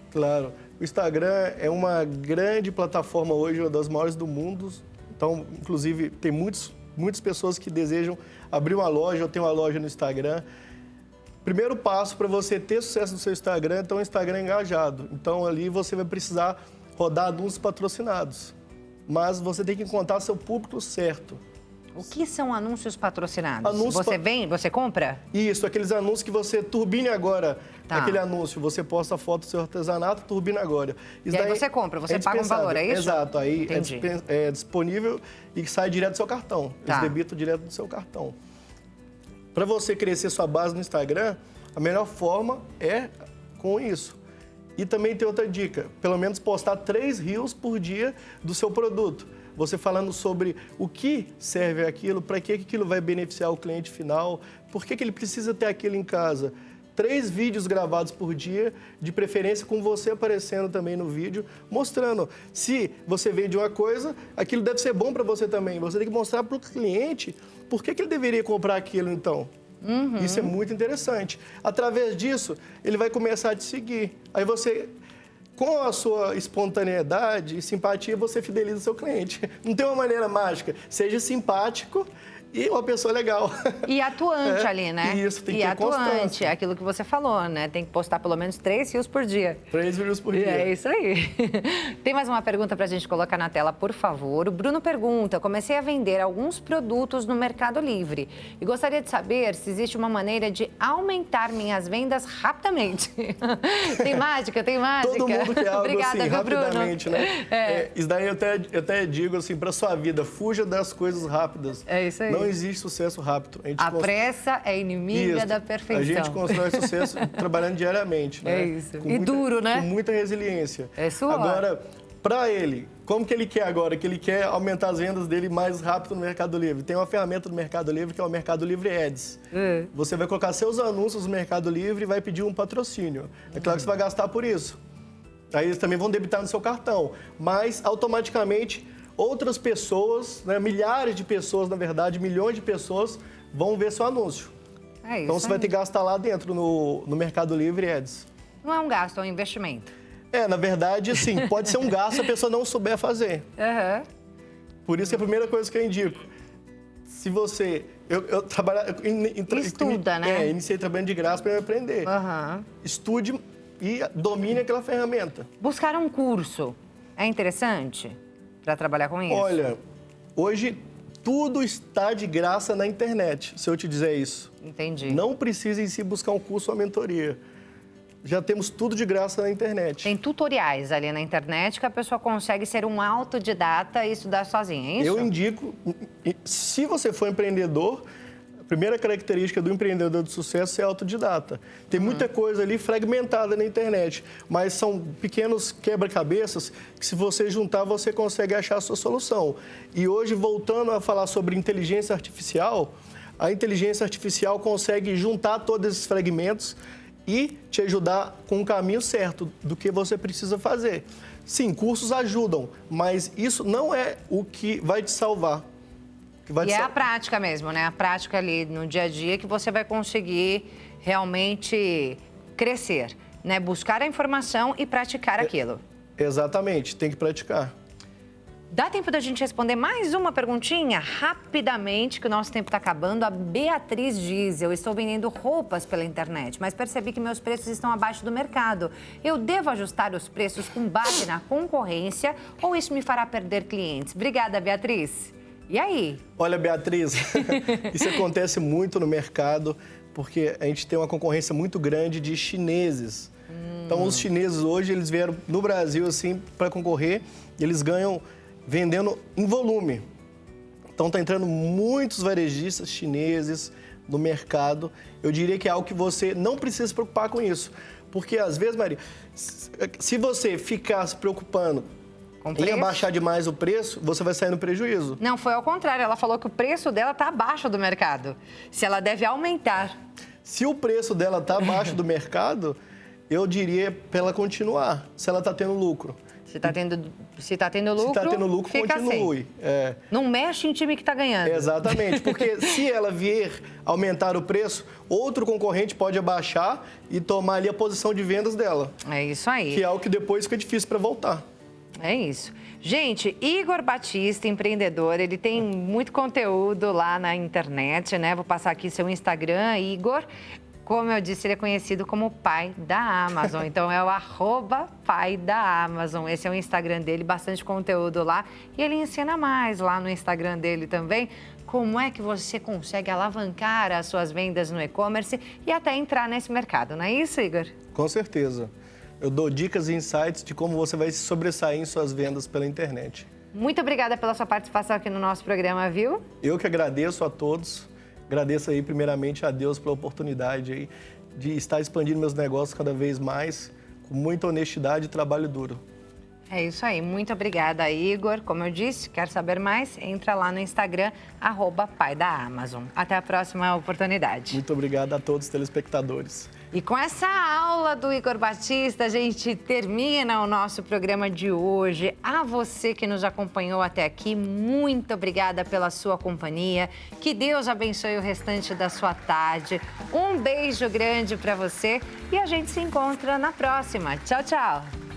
Claro. O Instagram é uma grande plataforma hoje, uma das maiores do mundo. Então, inclusive, tem muitas pessoas que desejam abrir uma loja ou ter uma loja no Instagram. Primeiro passo para você ter sucesso no seu Instagram é ter um Instagram engajado. Então, ali você vai precisar rodar anúncios patrocinados. Mas você tem que encontrar seu público certo. O que são anúncios patrocinados? Você compra? Isso, aqueles anúncios que você turbine agora. Aquele anúncio, você posta a foto do seu artesanato, turbina agora. Isso aí você compra, você paga um valor, é isso? Exato, aí é disponível e sai direto do seu cartão. Eles debitam direto do seu cartão. Para você crescer sua base no Instagram, a melhor forma é com isso. E também tem outra dica, pelo menos postar 3 reels por dia do seu produto. Você falando sobre o que serve aquilo, para que aquilo vai beneficiar o cliente final, por que ele precisa ter aquilo em casa. 3 vídeos gravados por dia, de preferência com você aparecendo também no vídeo, mostrando se você vende uma coisa, aquilo deve ser bom para você também. Você tem que mostrar para o cliente por que ele deveria comprar aquilo então. Isso é muito interessante. Através disso, ele vai começar a te seguir. Aí você, com a sua espontaneidade e simpatia, você fideliza o seu cliente. Não tem uma maneira mágica. Seja simpático e uma pessoa legal. E atuante ali, né? Isso, tem que ter constância. É aquilo que você falou, né? Tem que postar pelo menos 3 reels por dia. 3 reels por dia. É isso aí. Tem mais uma pergunta para a gente colocar na tela, por favor. O Bruno pergunta, comecei a vender alguns produtos no Mercado Livre e gostaria de saber se existe uma maneira de aumentar minhas vendas rapidamente. Tem mágica? Tem mágica? Todo mundo quer algo Obrigada, assim, rapidamente, Bruno. né? Isso daí eu até digo assim, para sua vida, fuja das coisas rápidas. É isso aí. Não existe sucesso rápido. A pressa é inimiga da perfeição. A gente constrói sucesso trabalhando diariamente, né? É isso. E duro, né? Com muita resiliência. É suor. Agora, para ele, como que ele quer agora? Que ele quer aumentar as vendas dele mais rápido no Mercado Livre. Tem uma ferramenta do Mercado Livre que é o Mercado Livre Ads. Você vai colocar seus anúncios no Mercado Livre e vai pedir um patrocínio. É claro que você vai gastar por isso. Aí eles também vão debitar no seu cartão. Mas, automaticamente, outras pessoas, né, milhares de pessoas, na verdade, milhões de pessoas, vão ver seu anúncio. É isso. Então, você vai ter que gastar lá dentro no Mercado Livre Ads. Não é um gasto, é um investimento. Na verdade, sim, pode ser um gasto se a pessoa não souber fazer. Por isso que a primeira coisa que eu indico, se você... Eu trabalho... Estuda, né? Iniciei trabalhando de graça para eu aprender. Estude e domine aquela ferramenta. Buscar um curso é interessante para trabalhar com isso? Olha, hoje tudo está de graça na internet, se eu te dizer isso. Entendi. Não precisa em si buscar um curso ou uma mentoria. Já temos tudo de graça na internet. Tem tutoriais ali na internet que a pessoa consegue ser um autodidata e estudar sozinha, é isso? Eu indico, se você for empreendedor, a primeira característica do empreendedor de sucesso é autodidata. Tem muita coisa ali fragmentada na internet, mas são pequenos quebra-cabeças que, se você juntar, você consegue achar a sua solução. E hoje, voltando a falar sobre inteligência artificial, a inteligência artificial consegue juntar todos esses fragmentos e te ajudar com o caminho certo do que você precisa fazer. Sim, cursos ajudam, mas isso não é o que vai te salvar. E é a prática mesmo, né? A prática ali no dia a dia que você vai conseguir realmente crescer, né? Buscar a informação e praticar aquilo. Exatamente, tem que praticar. Dá tempo da gente responder mais uma perguntinha rapidamente, que o nosso tempo está acabando. A Beatriz diz, eu estou vendendo roupas pela internet, mas percebi que meus preços estão abaixo do mercado. Eu devo ajustar os preços com base na concorrência ou isso me fará perder clientes? Obrigada, Beatriz. E aí? Olha, Beatriz, isso acontece muito no mercado, porque a gente tem uma concorrência muito grande de chineses. Então, os chineses hoje, eles vieram no Brasil, assim, para concorrer, e eles ganham vendendo em volume. Então, está entrando muitos varejistas chineses no mercado. Eu diria que é algo que você não precisa se preocupar com isso. Porque, às vezes, Maria, se você ficar se preocupando em abaixar demais o preço, você vai sair no prejuízo. Não, foi ao contrário. Ela falou que o preço dela está abaixo do mercado. Se ela deve aumentar. Se o preço dela está abaixo do mercado, eu diria para ela continuar, se ela está tendo lucro. Se está tendo lucro, fica continue. Assim. Não mexe em time que está ganhando. Exatamente, porque se ela vier aumentar o preço, outro concorrente pode abaixar e tomar ali a posição de vendas dela. É isso aí. Que é algo que depois fica difícil para voltar. É isso. Gente, Igor Batista, empreendedor, ele tem muito conteúdo lá na internet, né? Vou passar aqui seu Instagram, Igor. Como eu disse, ele é conhecido como o pai da Amazon. Então, é o @pai da Amazon. Esse é o Instagram dele, bastante conteúdo lá. E ele ensina mais lá no Instagram dele também como é que você consegue alavancar as suas vendas no e-commerce e até entrar nesse mercado. Não é isso, Igor? Com certeza. Eu dou dicas e insights de como você vai se sobressair em suas vendas pela internet. Muito obrigada pela sua participação aqui no nosso programa, viu? Eu que agradeço a todos. Agradeço aí primeiramente a Deus pela oportunidade aí de estar expandindo meus negócios cada vez mais, com muita honestidade e trabalho duro. É isso aí. Muito obrigada, Igor. Como eu disse, quer saber mais? Entra lá no Instagram, @pai da Amazon. Até a próxima oportunidade. Muito obrigado a todos os telespectadores. E com essa aula do Igor Batista, a gente termina o nosso programa de hoje. A você que nos acompanhou até aqui, muito obrigada pela sua companhia. Que Deus abençoe o restante da sua tarde. Um beijo grande para você e a gente se encontra na próxima. Tchau, tchau.